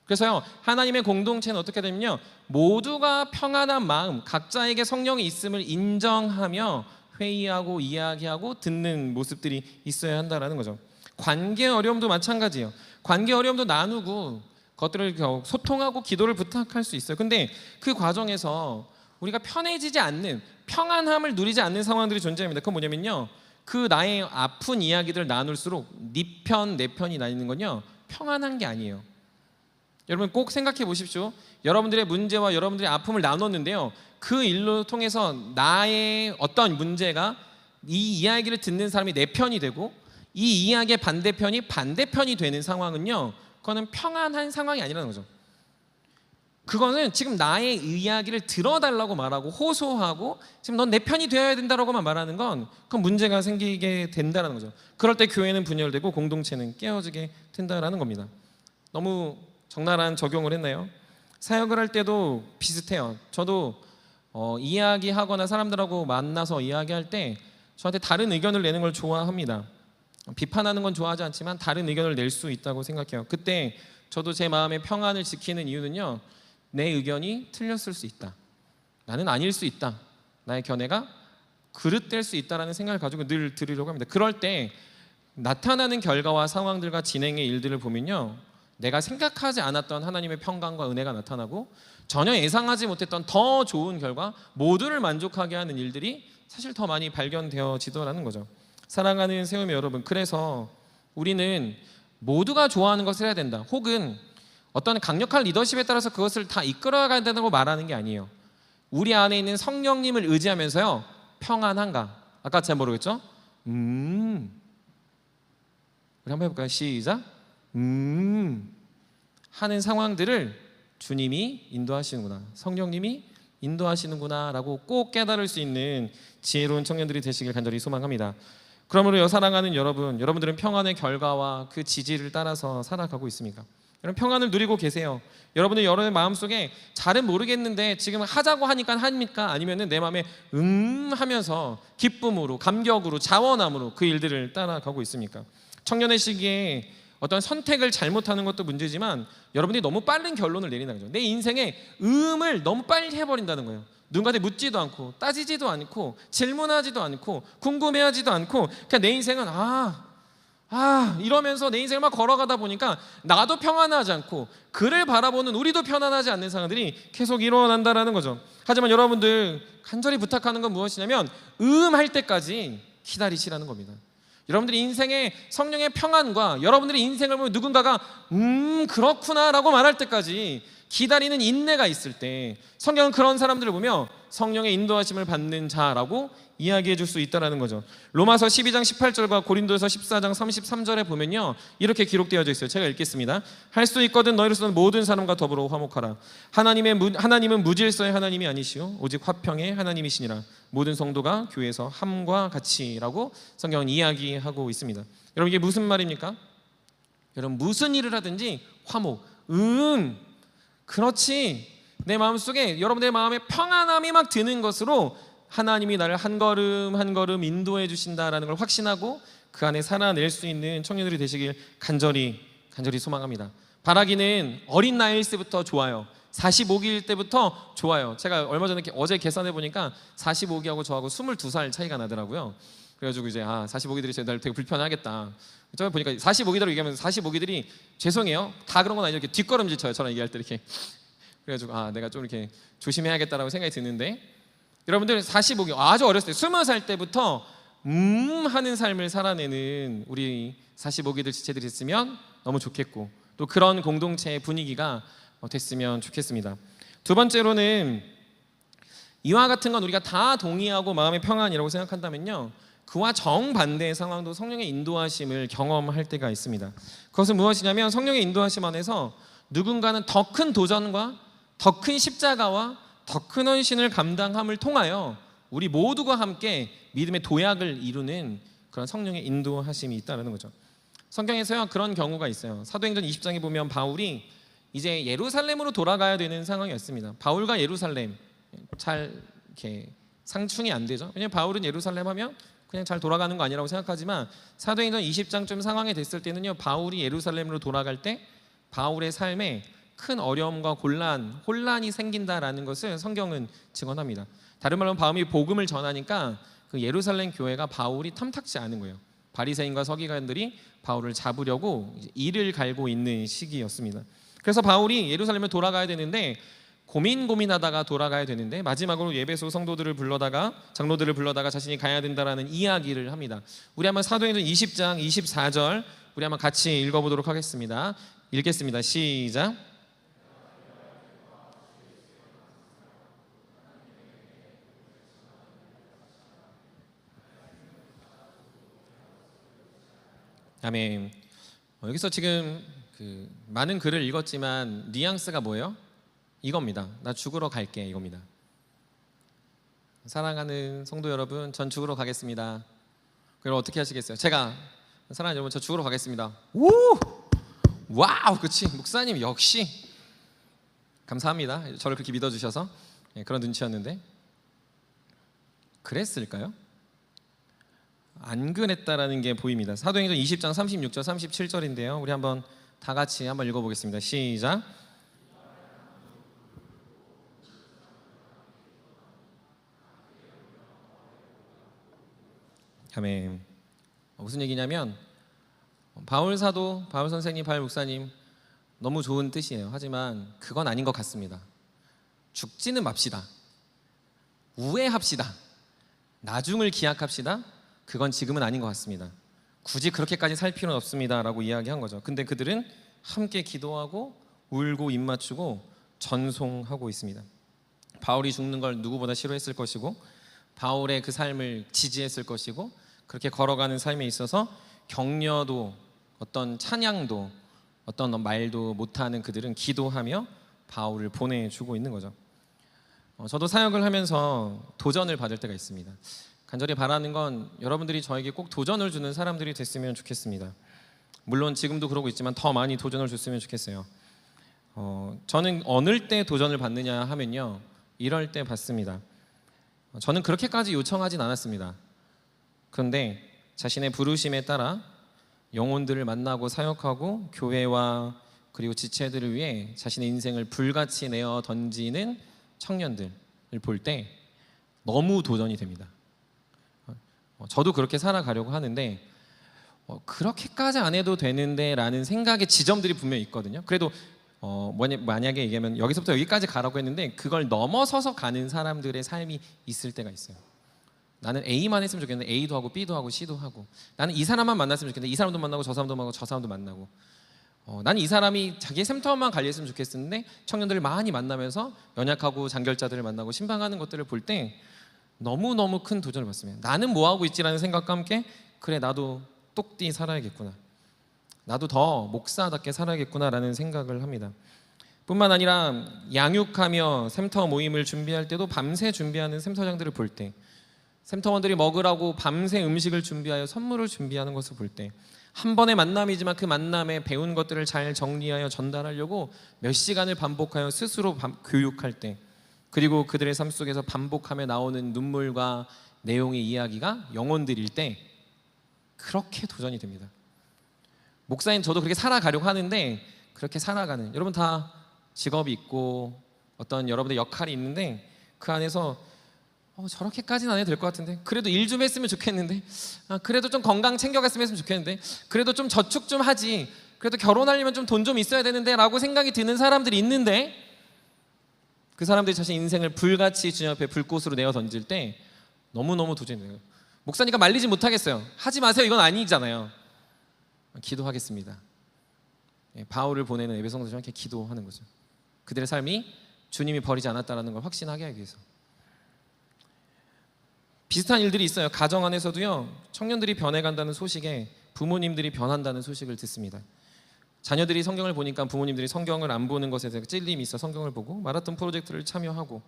그래서요, 하나님의 공동체는 어떻게 되면요, 모두가 평안한 마음, 각자에게 성령이 있음을 인정하며 회의하고 이야기하고 듣는 모습들이 있어야 한다라는 거죠. 관계 어려움도 마찬가지예요. 관계 어려움도 나누고 그것들을 소통하고 기도를 부탁할 수 있어요. 근데 그 과정에서 우리가 편해지지 않는, 평안함을 누리지 않는 상황들이 존재합니다. 그건 뭐냐면요, 그 나의 아픈 이야기들을 나눌수록 네 편, 내 편이 나뉘는 건요, 평안한 게 아니에요. 여러분 꼭 생각해 보십시오. 여러분들의 문제와 여러분들의 아픔을 나눴는데요, 그 일로 통해서 나의 어떤 문제가 이 이야기를 듣는 사람이 내 편이 되고 이 이야기의 반대편이 되는 상황은요, 그거는 평안한 상황이 아니라는 거죠. 그거는 지금 나의 이야기를 들어달라고 말하고 호소하고 지금 넌 내 편이 되어야 된다라고만 말하는 건 그건 문제가 생기게 된다는 거죠. 그럴 때 교회는 분열되고 공동체는 깨어지게 된다라는 겁니다. 너무 적나라한 적용을 했나요? 사역을 할 때도 비슷해요. 저도 이야기하거나 사람들하고 만나서 이야기할 때 저한테 다른 의견을 내는 걸 좋아합니다. 비판하는 건 좋아하지 않지만 다른 의견을 낼 수 있다고 생각해요. 그때 저도 제 마음의 평안을 지키는 이유는요, 내 의견이 틀렸을 수 있다, 나는 아닐 수 있다, 나의 견해가 그릇될 수 있다라는 생각을 가지고 늘 들으려고 합니다. 그럴 때 나타나는 결과와 상황들과 진행의 일들을 보면요, 내가 생각하지 않았던 하나님의 평강과 은혜가 나타나고 전혀 예상하지 못했던 더 좋은 결과, 모두를 만족하게 하는 일들이 사실 더 많이 발견되어지더라는 거죠. 사랑하는 세우미 여러분, 그래서 우리는 모두가 좋아하는 것을 해야 된다, 혹은 어떤 강력한 리더십에 따라서 그것을 다 이끌어가야 된다고 말하는 게 아니에요. 우리 안에 있는 성령님을 의지하면서요, 평안한가? 아까 잘 모르겠죠? 우리 한번 해볼까요? 시작. 하는 상황들을 주님이 인도하시는구나, 성령님이 인도하시는구나 라고 꼭 깨달을 수 있는 지혜로운 청년들이 되시길 간절히 소망합니다. 그러므로 사랑하는 여러분, 여러분들은 평안의 결과와 그 지지를 따라서 살아가고 있습니까? 여러분 평안을 누리고 계세요? 여러분의 마음속에 잘은 모르겠는데 지금 하자고 하니까 합니까? 아니면 내 마음에 하면서 기쁨으로, 감격으로, 자원함으로 그 일들을 따라가고 있습니까? 청년의 시기에 어떤 선택을 잘못하는 것도 문제지만 여러분이 너무 빠른 결론을 내리는 거죠. 내 인생에 을 너무 빨리 해버린다는 거예요. 누군가한테 묻지도 않고 따지지도 않고 질문하지도 않고 궁금해하지도 않고 그냥 내 인생은 이러면서 내 인생을 막 걸어가다 보니까 나도 평안하지 않고 그를 바라보는 우리도 편안하지 않는 상황들이 계속 일어난다는 거죠. 하지만 여러분들 간절히 부탁하는 건 무엇이냐면 할 때까지 기다리시라는 겁니다. 여러분들이 인생의 성령의 평안과 여러분들의 인생을 보면 누군가가 그렇구나 라고 말할 때까지 기다리는 인내가 있을 때 성경은 그런 사람들을 보며 성령의 인도하심을 받는 자라고 이야기해 줄 수 있다는 거죠. 로마서 12장 18절과 고린도서 14장 33절에 보면요, 이렇게 기록되어져 있어요. 제가 읽겠습니다. 할 수 있거든 너희로서는 모든 사람과 더불어 화목하라. 하나님은 무질서의 하나님이 아니시오 오직 화평의 하나님이시니라. 모든 성도가 교회에서 함과 같이라고 성경은 이야기하고 있습니다. 여러분 이게 무슨 말입니까? 여러분 무슨 일을 하든지 화목, 그렇지, 내 마음속에 여러분들의 마음에 평안함이 막 드는 것으로 하나님이 나를 한 걸음 한 걸음 인도해 주신다라는 걸 확신하고 그 안에 살아낼 수 있는 청년들이 되시길 간절히 소망합니다. 바라기는 어린 나이일 때부터 좋아요. 45기일 때부터 좋아요. 제가 얼마 전에 어제 계산해 보니까 45기하고 저하고 22살 차이가 나더라고요. 그래가지고 이제 45기들이 날 되게 불편하겠다. 처음에 보니까 45기대로 얘기하면서 45기들이 죄송해요, 다 그런 건 아니죠, 이렇게 뒷걸음질 쳐요, 저랑 얘기할 때 이렇게. 그래가지고 내가 좀 이렇게 조심해야겠다라고 생각이 드는데, 여러분들 45기 아주 어렸을 때 20살 때부터 하는 삶을 살아내는 우리 45기들 지체들이 있으면 너무 좋겠고 또 그런 공동체의 분위기가 됐으면 좋겠습니다. 두 번째로는 이와 같은 건 우리가 다 동의하고 마음의 평안이라고 생각한다면요, 그와 정반대의 상황도 성령의 인도하심을 경험할 때가 있습니다. 그것은 무엇이냐면 성령의 인도하심 안에서 누군가는 더 큰 도전과 더 큰 십자가와 더 큰 헌신을 감당함을 통하여 우리 모두가 함께 믿음의 도약을 이루는 그런 성령의 인도하심이 있다는 거죠. 성경에서요 그런 경우가 있어요. 사도행전 20장에 보면 바울이 이제 예루살렘으로 돌아가야 되는 상황이었습니다. 바울과 예루살렘 잘 이렇게 상충이 안 되죠. 왜냐하면 바울은 예루살렘 하면 그냥 잘 돌아가는 거 아니라고 생각하지만 사도행전 20장쯤 상황이 됐을 때는요, 바울이 예루살렘으로 돌아갈 때 바울의 삶에 큰 어려움과 혼란이 생긴다라는 것을 성경은 증언합니다. 다른 말로 바울이 복음을 전하니까 그 예루살렘 교회가 바울이 탐탁지 않은 거예요. 바리새인과 서기관들이 바울을 잡으려고 이를 갈고 있는 시기였습니다. 그래서 바울이 예루살렘을 돌아가야 되는데 고민하다가 돌아가야 되는데 마지막으로 예배소 성도들을 불러다가 장로들을 불러다가 자신이 가야 된다라는 이야기를 합니다. 우리 한번 사도행전 20장 24절 우리 한번 같이 읽어보도록 하겠습니다. 읽겠습니다. 시작. 아멘. 여기서 지금 그 많은 글을 읽었지만 뉘앙스가 뭐예요? 이겁니다. 나 죽으러 갈게, 이겁니다. 사랑하는 성도 여러분, 전 죽으러 가겠습니다. 그럼 어떻게 하시겠어요? 제가 사랑하는 여러분, 저 죽으러 가겠습니다. 오! 와우, 그치? 목사님 역시 감사합니다. 저를 그렇게 믿어주셔서. 그런 눈치였는데 그랬을까요? 안 그랬다라는 게 보입니다. 사도행전 20장 36절 37절인데요. 우리 한번 다 같이 한번 읽어보겠습니다. 시작. 아멘. 무슨 얘기냐면 바울 사도, 바울 선생님, 바울 목사님 너무 좋은 뜻이에요. 하지만 그건 아닌 것 같습니다. 죽지는 맙시다. 우애합시다. 나중을 기약합시다. 그건 지금은 아닌 것 같습니다. 굳이 그렇게까지 살 필요는 없습니다 라고 이야기한 거죠. 근데 그들은 함께 기도하고 울고 입맞추고 전송하고 있습니다. 바울이 죽는 걸 누구보다 싫어했을 것이고 바울의 그 삶을 지지했을 것이고 그렇게 걸어가는 삶에 있어서 격려도 어떤 찬양도 어떤 말도 못하는 그들은 기도하며 바울을 보내주고 있는 거죠. 저도 사역을 하면서 도전을 받을 때가 있습니다. 간절히 바라는 건 여러분들이 저에게 꼭 도전을 주는 사람들이 됐으면 좋겠습니다. 물론 지금도 그러고 있지만 더 많이 도전을 줬으면 좋겠어요. 저는 어느 때 도전을 받느냐 하면요, 이럴 때 받습니다. 저는 그렇게까지 요청하진 않았습니다. 그런데 자신의 부르심에 따라 영혼들을 만나고 사역하고 교회와 그리고 지체들을 위해 자신의 인생을 불같이 내어 던지는 청년들을 볼 때 너무 도전이 됩니다. 저도 그렇게 살아가려고 하는데 그렇게까지 안 해도 되는데 라는 생각의 지점들이 분명히 있거든요. 그래도 만약에 얘기하면 여기서부터 여기까지 가라고 했는데 그걸 넘어서서 가는 사람들의 삶이 있을 때가 있어요. 나는 A만 했으면 좋겠는데 A도 하고 B도 하고 C도 하고, 나는 이 사람만 만났으면 좋겠는데 이 사람도 만나고 저 사람도 만나고 저 사람도 만나고, 나는 이 사람이 자기의 샘터만 관리했으면 좋겠었는데 청년들을 많이 만나면서 연약하고 장결자들을 만나고 신방하는 것들을 볼 때 너무너무 큰 도전을 받습니다. 나는 뭐 하고 있지라는 생각과 함께 그래, 나도 똑띠 살아야겠구나, 나도 더 목사답게 살아야겠구나라는 생각을 합니다. 뿐만 아니라 양육하며 샘터 모임을 준비할 때도 밤새 준비하는 샘터장들을 볼 때, 샘터원들이 먹으라고 밤새 음식을 준비하여 선물을 준비하는 것을 볼 때, 한 번의 만남이지만 그 만남에 배운 것들을 잘 정리하여 전달하려고 몇 시간을 반복하여 스스로 교육할 때, 그리고 그들의 삶 속에서 반복하며 나오는 눈물과 내용의 이야기가 영혼들일 때 그렇게 도전이 됩니다. 목사인 저도 그렇게 살아가려고 하는데 그렇게 살아가는, 여러분 다 직업이 있고 어떤 여러분의 역할이 있는데 그 안에서 저렇게까지는 안 해도 될 것 같은데, 그래도 일 좀 했으면 좋겠는데, 그래도 좀 건강 챙겨갔으면 좋겠는데, 그래도 좀 저축 좀 하지, 그래도 결혼하려면 좀 돈 좀 있어야 되는데 라고 생각이 드는 사람들이 있는데, 그 사람들이 자신 인생을 불같이 주님 앞에 불꽃으로 내어 던질 때 너무너무 도전이 돼요. 목사니까 말리지 못하겠어요. 하지 마세요, 이건 아니잖아요. 기도하겠습니다. 바울을 보내는 에베소 성도들과 함께 기도하는 거죠. 그들의 삶이 주님이 버리지 않았다는 걸 확신하게 하기 위해서. 비슷한 일들이 있어요. 가정 안에서도요. 청년들이 변해간다는 소식에 부모님들이 변한다는 소식을 듣습니다. 자녀들이 성경을 보니까 부모님들이 성경을 안 보는 것에 대해서 찔림이 있어 성경을 보고 마라톤 프로젝트를 참여하고,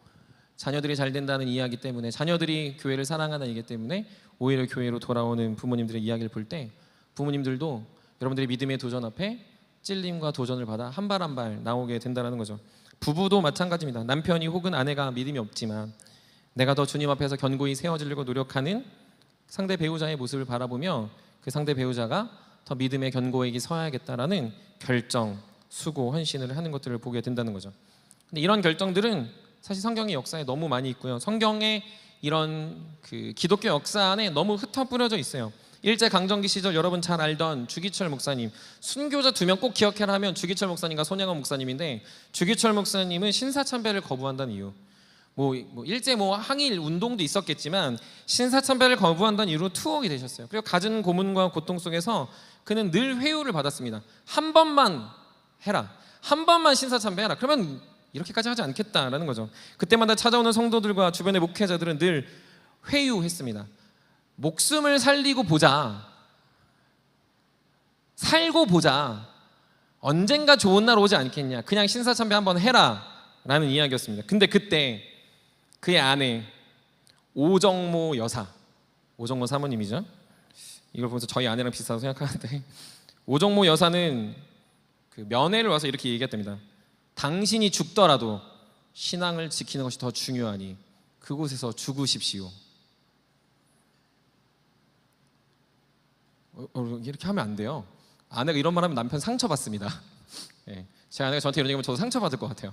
자녀들이 잘 된다는 이야기 때문에, 자녀들이 교회를 사랑하는 이야기 때문에 오히려 교회로 돌아오는 부모님들의 이야기를 볼 때 부모님들도 여러분들의 믿음의 도전 앞에 찔림과 도전을 받아 한 발 한 발 나오게 된다는 거죠. 부부도 마찬가지입니다. 남편이 혹은 아내가 믿음이 없지만 내가 더 주님 앞에서 견고히 세워지려고 노력하는 상대 배우자의 모습을 바라보며 그 상대 배우자가 더 믿음의 견고에게 서야겠다라는 결정, 수고, 헌신을 하는 것들을 보게 된다는 거죠. 근데 이런 결정들은 사실 성경의 역사에 너무 많이 있고요. 성경의 이런 그 기독교 역사 안에 너무 흩어 뿌려져 있어요. 일제 강점기 시절 여러분 잘 알던 주기철 목사님, 순교자 2명 꼭 기억해라 하면 주기철 목사님과 손양원 목사님인데, 주기철 목사님은 신사참배를 거부한다는 이유, 일제 항일 운동도 있었겠지만 신사참배를 거부한다는 이유로 투옥이 되셨어요. 그리고 갖은 고문과 고통 속에서 그는 늘 회유를 받았습니다. 한 번만 해라, 한 번만 신사참배해라, 그러면 이렇게까지 하지 않겠다라는 거죠. 그때마다 찾아오는 성도들과 주변의 목회자들은 늘 회유했습니다. 목숨을 살리고 보자, 살고 보자, 언젠가 좋은 날 오지 않겠냐, 그냥 신사참배 한번 해라 라는 이야기였습니다. 근데 그때 그의 아내 오정모 여사, 오정모 사모님이죠. 이걸 보면서 저희 아내랑 비슷하다고 생각하는데, 오정모 여사는 그 면회를 와서 이렇게 얘기했답니다. 당신이 죽더라도 신앙을 지키는 것이 더 중요하니 그곳에서 죽으십시오. 이렇게 하면 안 돼요. 아내가 이런 말 하면 남편 상처받습니다. 제 아내가 저한테 이런 얘기하면 저도 상처받을 것 같아요.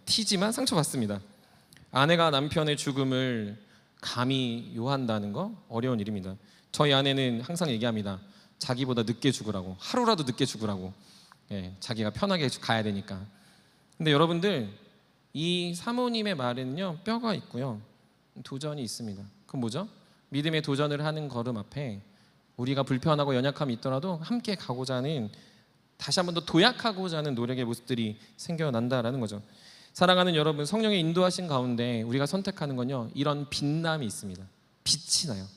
티지만 상처받습니다. 아내가 남편의 죽음을 감히 요한다는 거 어려운 일입니다. 저희 아내는 항상 얘기합니다. 자기보다 늦게 죽으라고, 하루라도 늦게 죽으라고. 자기가 편하게 가야 되니까. 근데 여러분들, 이 사모님의 말에는요 뼈가 있고요 도전이 있습니다. 그건 뭐죠? 믿음의 도전을 하는 걸음 앞에 우리가 불편하고 연약함이 있더라도 함께 가고자 하는, 다시 한 번 더 도약하고자 하는 노력의 모습들이 생겨난다라는 거죠. 사랑하는 여러분, 성령의 인도하신 가운데 우리가 선택하는 건요 이런 빛남이 있습니다. 빛이 나요.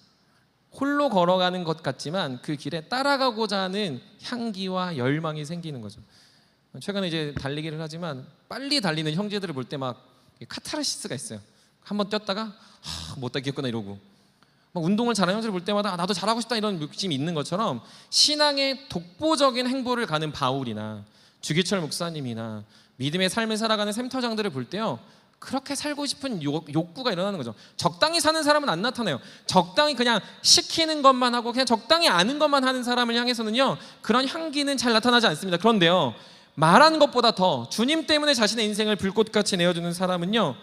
홀로 걸어가는 것 같지만 그 길에 따라가고자 하는 향기와 열망이 생기는 거죠. 최근에 이제 달리기를 하지만 빨리 달리는 형제들을 볼 때 막 카타르시스가 있어요. 한번 뛰었다가 못 따겠구나 이러고, 막 운동을 잘하는 형제를 볼 때마다 나도 잘하고 싶다 이런 욕심이 있는 것처럼, 신앙의 독보적인 행보를 가는 바울이나 주기철 목사님이나 믿음의 삶을 살아가는 샘터장들을 볼 때요 그렇게 살고 싶은 욕구가 일어나는 거죠. 적당히 사는 사람은 안 나타나요. 적당히 그냥 시키는 것만 하고 그냥 적당히 아는 것만 하는 사람을 향해서는요 그런 향기는 잘 나타나지 않습니다. 그런데요, 말하는 것보다 더 주님 때문에 자신의 인생을 불꽃같이 내어주는 사람은요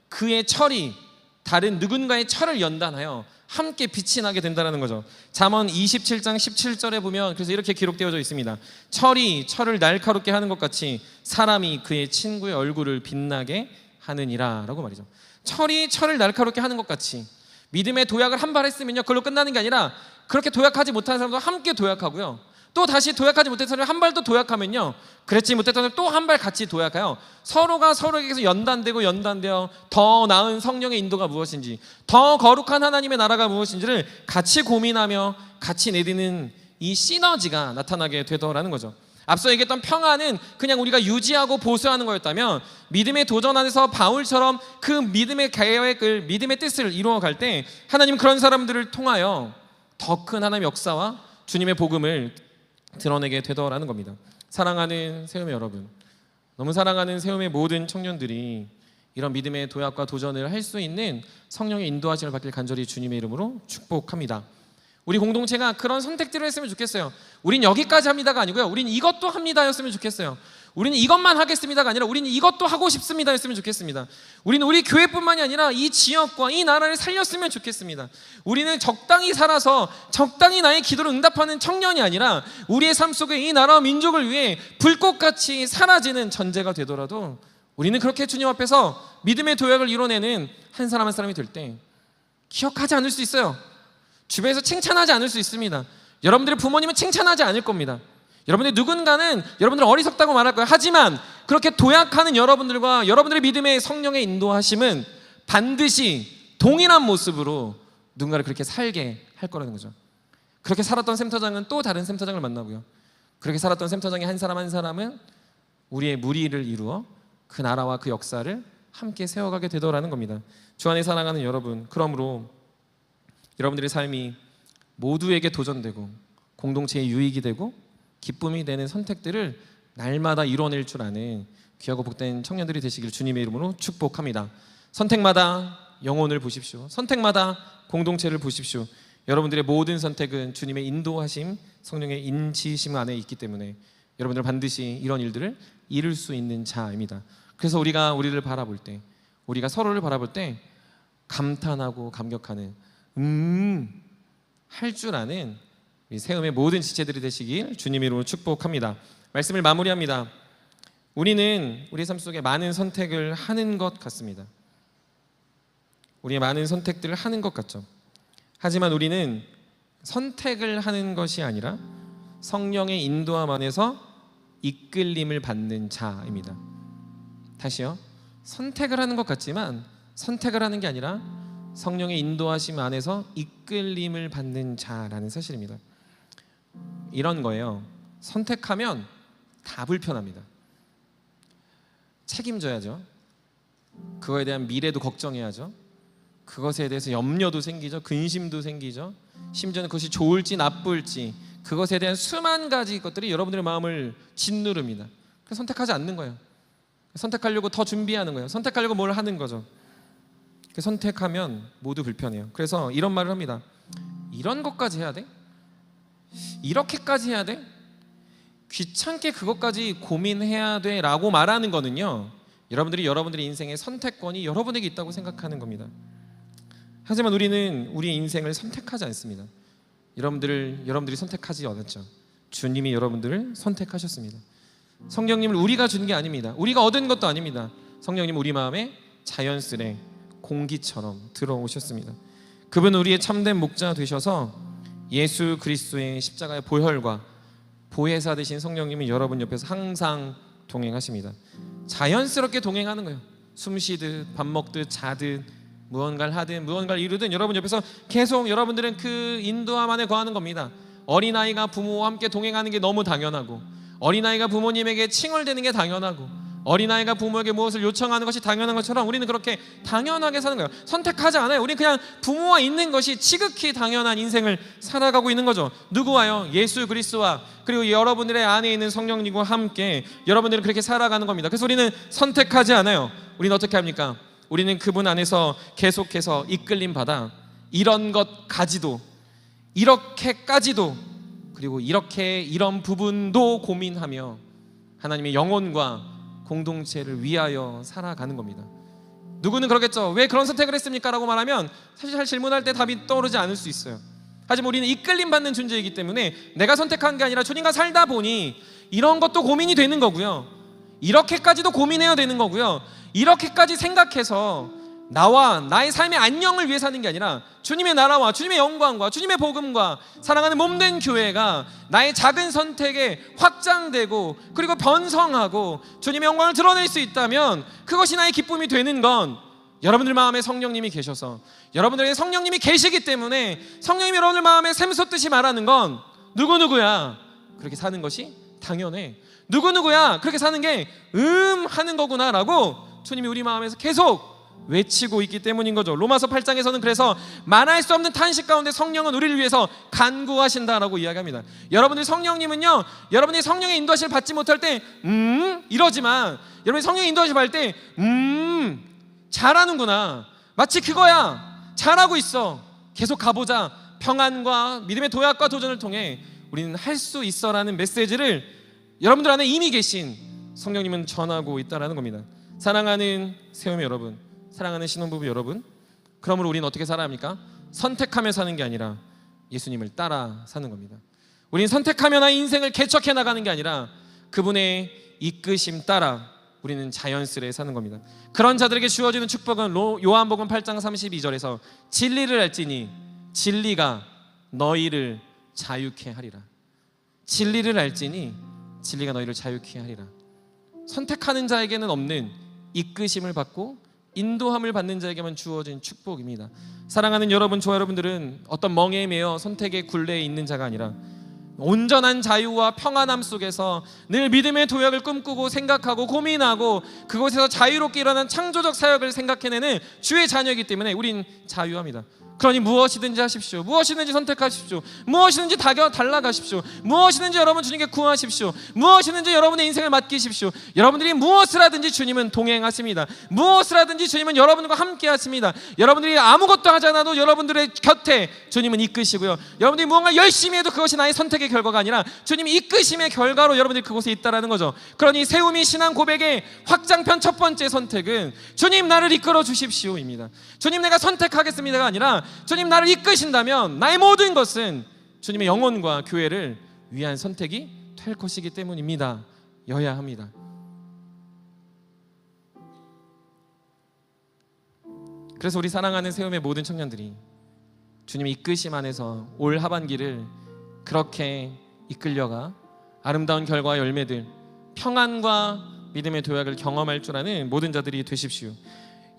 그의 철이 다른 누군가의 철을 연단하여 함께 빛이 나게 된다는 거죠. 잠언 27장 17절에 보면 그래서 이렇게 기록되어져 있습니다. 철이 철을 날카롭게 하는 것 같이 사람이 그의 친구의 얼굴을 빛나게 하느니라 라고 말이죠. 철이 철을 날카롭게 하는 것 같이 믿음의 도약을 한 발 했으면요 그걸로 끝나는 게 아니라, 그렇게 도약하지 못한 사람도 함께 도약하고요, 또 다시 도약하지 못한 사람이 한 발 더 도약하면요 그렇지 못했던 사람이 또 한 발 같이 도약해요. 서로가 서로에게서 연단되어 더 나은 성령의 인도가 무엇인지, 더 거룩한 하나님의 나라가 무엇인지를 같이 고민하며 같이 내리는 이 시너지가 나타나게 되더라는 거죠. 앞서 얘기했던 평안은 그냥 우리가 유지하고 보수하는 거였다면, 믿음의 도전 안에서 바울처럼 그 믿음의 계획을, 믿음의 뜻을 이루어갈 때 하나님은 그런 사람들을 통하여 더 큰 하나님의 역사와 주님의 복음을 드러내게 되더라는 겁니다. 사랑하는 세움의 여러분, 너무 사랑하는 세움의 모든 청년들이 이런 믿음의 도약과 도전을 할 수 있는 성령의 인도하심을 받길 간절히 주님의 이름으로 축복합니다. 우리 공동체가 그런 선택들을 했으면 좋겠어요. 우린 여기까지 합니다가 아니고요, 우린 이것도 합니다였으면 좋겠어요. 우리는 이것만 하겠습니다가 아니라 우리는 이것도 하고 싶습니다였으면 좋겠습니다. 우리는 우리 교회뿐만이 아니라 이 지역과 이 나라를 살렸으면 좋겠습니다. 우리는 적당히 살아서 적당히 나의 기도를 응답하는 청년이 아니라 우리의 삶 속에 이 나라와 민족을 위해 불꽃같이 사라지는 전제가 되더라도 우리는 그렇게 주님 앞에서 믿음의 도약을 이뤄내는 한 사람 한 사람이 될 때 기억하지 않을 수 있어요. 주변에서 칭찬하지 않을 수 있습니다. 여러분들의 부모님은 칭찬하지 않을 겁니다. 여러분들 누군가는 여러분들 어리석다고 말할 거예요. 하지만 그렇게 도약하는 여러분들과 여러분들의 믿음의 성령의 인도하심은 반드시 동일한 모습으로 누군가를 그렇게 살게 할 거라는 거죠. 그렇게 살았던 센터장은 또 다른 센터장을 만나고요. 그렇게 살았던 센터장의 한 사람 한 사람은 우리의 무리를 이루어 그 나라와 그 역사를 함께 세워가게 되더라는 겁니다. 주 안에 사랑하는 여러분, 그러므로 여러분들의 삶이 모두에게 도전되고 공동체의 유익이 되고 기쁨이 되는 선택들을 날마다 이뤄낼 줄 아는 귀하고 복된 청년들이 되시길 주님의 이름으로 축복합니다. 선택마다 영혼을 보십시오. 선택마다 공동체를 보십시오. 여러분들의 모든 선택은 주님의 인도하심, 성령의 인치심 안에 있기 때문에 여러분들 반드시 이런 일들을 이룰 수 있는 자입니다. 그래서 우리가 우리를 바라볼 때, 우리가 서로를 바라볼 때 감탄하고 감격하는 할 줄 아는 우리 세움의 모든 지체들이 되시길 주님의 이름으로 축복합니다. 말씀을 마무리합니다. 우리는 우리 삶 속에 많은 선택을 하는 것 같습니다. 우리의 많은 선택들을 하는 것 같죠. 하지만 우리는 선택을 하는 것이 아니라 성령의 인도함 안에서 이끌림을 받는 자입니다. 다시요. 선택을 하는 것 같지만 선택을 하는 게 아니라 성령의 인도하심 안에서 이끌림을 받는 자라는 사실입니다. 이런 거예요. 선택하면 다 불편합니다. 책임져야죠. 그거에 대한 미래도 걱정해야죠. 그것에 대해서 염려도 생기죠. 근심도 생기죠. 심지어는 그것이 좋을지 나쁠지 그것에 대한 수만 가지 것들이 여러분들의 마음을 짓누릅니다. 그래서 선택하지 않는 거예요. 선택하려고 더 준비하는 거예요. 선택하려고 뭘 하는 거죠. 선택하면 모두 불편해요. 그래서 이런 말을 합니다. 이런 것까지 해야 돼? 이렇게까지 해야 돼? 귀찮게 그것까지 고민해야 돼? 라고 말하는 거는요, 여러분들이 여러분들의 인생의 선택권이 여러분에게 있다고 생각하는 겁니다. 하지만 우리는 우리의 인생을 선택하지 않습니다. 여러분들이 선택하지 않았죠. 주님이 여러분들을 선택하셨습니다. 성령님을 우리가 준 게 아닙니다. 우리가 얻은 것도 아닙니다. 성령님 우리 마음에 자연스레 공기처럼 들어오셨습니다. 그분은 우리의 참된 목자 되셔서 예수 그리스도의 십자가의 보혈과 보혜사 되신 성령님은 여러분 옆에서 항상 동행하십니다. 자연스럽게 동행하는 거예요. 숨 쉬듯 밥 먹듯 자듯 무언가를 하든 무언가를 이루든 여러분 옆에서 계속 여러분들은 그 인도함 안에 거하는 겁니다. 어린아이가 부모와 함께 동행하는 게 너무 당연하고, 어린아이가 부모님에게 칭얼대는 게 당연하고, 어린아이가 부모에게 무엇을 요청하는 것이 당연한 것처럼 우리는 그렇게 당연하게 사는 거예요. 선택하지 않아요. 우리는 그냥 부모와 있는 것이 지극히 당연한 인생을 살아가고 있는 거죠. 누구와요? 예수 그리스도와, 그리고 여러분들의 안에 있는 성령님과 함께 여러분들은 그렇게 살아가는 겁니다. 그래서 우리는 선택하지 않아요. 우리는 어떻게 합니까? 우리는 그분 안에서 계속해서 이끌림 받아 이런 것까지도, 이렇게까지도, 그리고 이런 부분도 고민하며 하나님의 영혼과 공동체를 위하여 살아가는 겁니다. 누구는 그러겠죠. 왜 그런 선택을 했습니까? 라고 말하면 사실 질문할 때 답이 떠오르지 않을 수 있어요. 하지만 우리는 이끌림 받는 존재이기 때문에 내가 선택한 게 아니라 주님과 살다 보니 이런 것도 고민이 되는 거고요, 이렇게까지도 고민해야 되는 거고요, 이렇게까지 생각해서 나와 나의 삶의 안녕을 위해 사는 게 아니라 주님의 나라와 주님의 영광과 주님의 복음과 사랑하는 몸된 교회가 나의 작은 선택에 확장되고 그리고 번성하고 주님의 영광을 드러낼 수 있다면 그것이 나의 기쁨이 되는 건 여러분들 마음에 성령님이 계셔서, 여러분들에게 성령님이 계시기 때문에 성령님이 여러분들 마음에 샘솟듯이 말하는 건 누구누구야 그렇게 사는 것이 당연해, 누구누구야 그렇게 사는 게 하는 거구나라고 주님이 우리 마음에서 계속 외치고 있기 때문인 거죠. 로마서 8장에서는 그래서 말할 수 없는 탄식 가운데 성령은 우리를 위해서 간구하신다라고 이야기합니다. 여러분들 성령님은요, 여러분이 성령의 인도하심을 받지 못할 때 이러지만 여러분이 성령의 인도하심을 받을 때 잘하는구나, 마치 그거야, 잘하고 있어, 계속 가보자, 평안과 믿음의 도약과 도전을 통해 우리는 할 수 있어라는 메시지를 여러분들 안에 이미 계신 성령님은 전하고 있다라는 겁니다. 사랑하는 세움의 여러분, 사랑하는 신혼부부 여러분, 그러므로 우리는 어떻게 살아야 합니까? 선택하며 사는 게 아니라 예수님을 따라 사는 겁니다. 우리는 선택하며 나의 인생을 개척해 나가는 게 아니라 그분의 이끄심 따라 우리는 자연스레 사는 겁니다. 그런 자들에게 주어지는 축복은 요한복음 8장 32절에서 진리를 알지니 진리가 너희를 자유케 하리라. 진리를 알지니 진리가 너희를 자유케 하리라. 선택하는 자에게는 없는 이끄심을 받고 인도함을 받는 자에게만 주어진 축복입니다. 사랑하는 여러분, 저와 여러분들은 어떤 멍에 매어 선택의 굴레에 있는 자가 아니라 온전한 자유와 평안함 속에서 늘 믿음의 도약을 꿈꾸고 생각하고 고민하고 그곳에서 자유롭게 일어난 창조적 사역을 생각해내는 주의 자녀이기 때문에 우린 자유합니다. 그러니 무엇이든지 하십시오. 무엇이든지 선택하십시오. 무엇이든지 달라가십시오. 무엇이든지 여러분 주님께 구하십시오. 무엇이든지 여러분의 인생을 맡기십시오. 여러분들이 무엇을 하든지 주님은 동행하십니다. 무엇을 하든지 주님은 여러분과 함께 하십니다. 여러분들이 아무것도 하지 않아도 여러분들의 곁에 주님은 이끄시고요. 여러분들이 무언가 열심히 해도 그것이 나의 선택의 결과가 아니라 주님이 이끄심의 결과로 여러분들이 그곳에 있다라는 거죠. 그러니 세움이 신앙 고백의 확장편 첫 번째 선택은 주님 나를 이끌어 주십시오입니다. 주님 내가 선택하겠습니다가 아니라 주님 나를 이끄신다면 나의 모든 것은 주님의 영혼과 교회를 위한 선택이 될 것이기 때문입니다. 여야 합니다. 그래서 우리 사랑하는 세움의 모든 청년들이 주님의 이끄심 안에서 올 하반기를 그렇게 이끌려가 아름다운 결과와 열매들, 평안과 믿음의 도약을 경험할 줄 아는 모든 자들이 되십시오.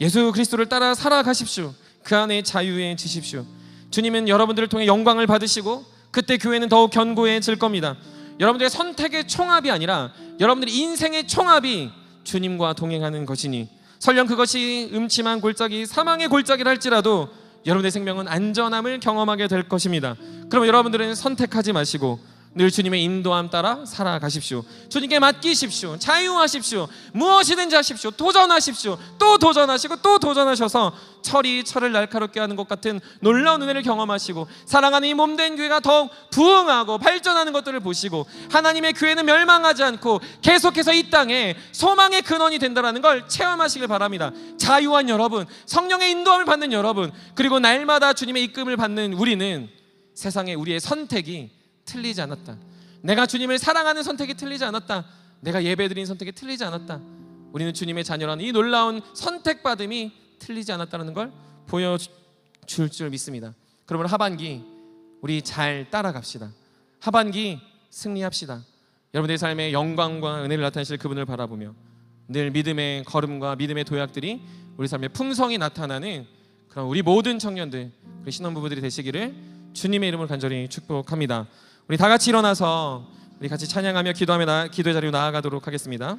예수 그리스도를 따라 살아가십시오. 그 안에 자유해지십시오. 주님은 여러분들을 통해 영광을 받으시고 그때 교회는 더욱 견고해질 겁니다. 여러분들의 선택의 총합이 아니라 여러분들의 인생의 총합이 주님과 동행하는 것이니 설령 그것이 음침한 골짜기, 사망의 골짜기를 할지라도 여러분의 생명은 안전함을 경험하게 될 것입니다. 그럼 여러분들은 선택하지 마시고 늘 주님의 인도함 따라 살아가십시오. 주님께 맡기십시오. 자유하십시오. 무엇이든지 하십시오. 도전하십시오. 또 도전하시고 또 도전하셔서 철이 철을 날카롭게 하는 것 같은 놀라운 은혜를 경험하시고 사랑하는 이 몸된 교회가 더욱 부흥하고 발전하는 것들을 보시고 하나님의 교회는 멸망하지 않고 계속해서 이 땅에 소망의 근원이 된다는 걸 체험하시길 바랍니다. 자유한 여러분, 성령의 인도함을 받는 여러분, 그리고 날마다 주님의 이끌음을 받는 우리는 세상에 우리의 선택이 틀리지 않았다. 내가 주님을 사랑하는 선택이 틀리지 않았다. 내가 예배드린 선택이 틀리지 않았다. 우리는 주님의 자녀라는 이 놀라운 선택받음이 틀리지 않았다는 걸 보여줄 줄 믿습니다. 그러면 하반기 우리 잘 따라갑시다. 하반기 승리합시다. 여러분의 삶에 영광과 은혜를 나타내실 그분을 바라보며 늘 믿음의 걸음과 믿음의 도약들이 우리 삶에 풍성히 나타나는 그런 우리 모든 청년들, 우리 신혼부부들이 되시기를 주님의 이름으로 간절히 축복합니다. 우리 다 같이 일어나서 우리 같이 찬양하며 기도의 자리로 나아가도록 하겠습니다.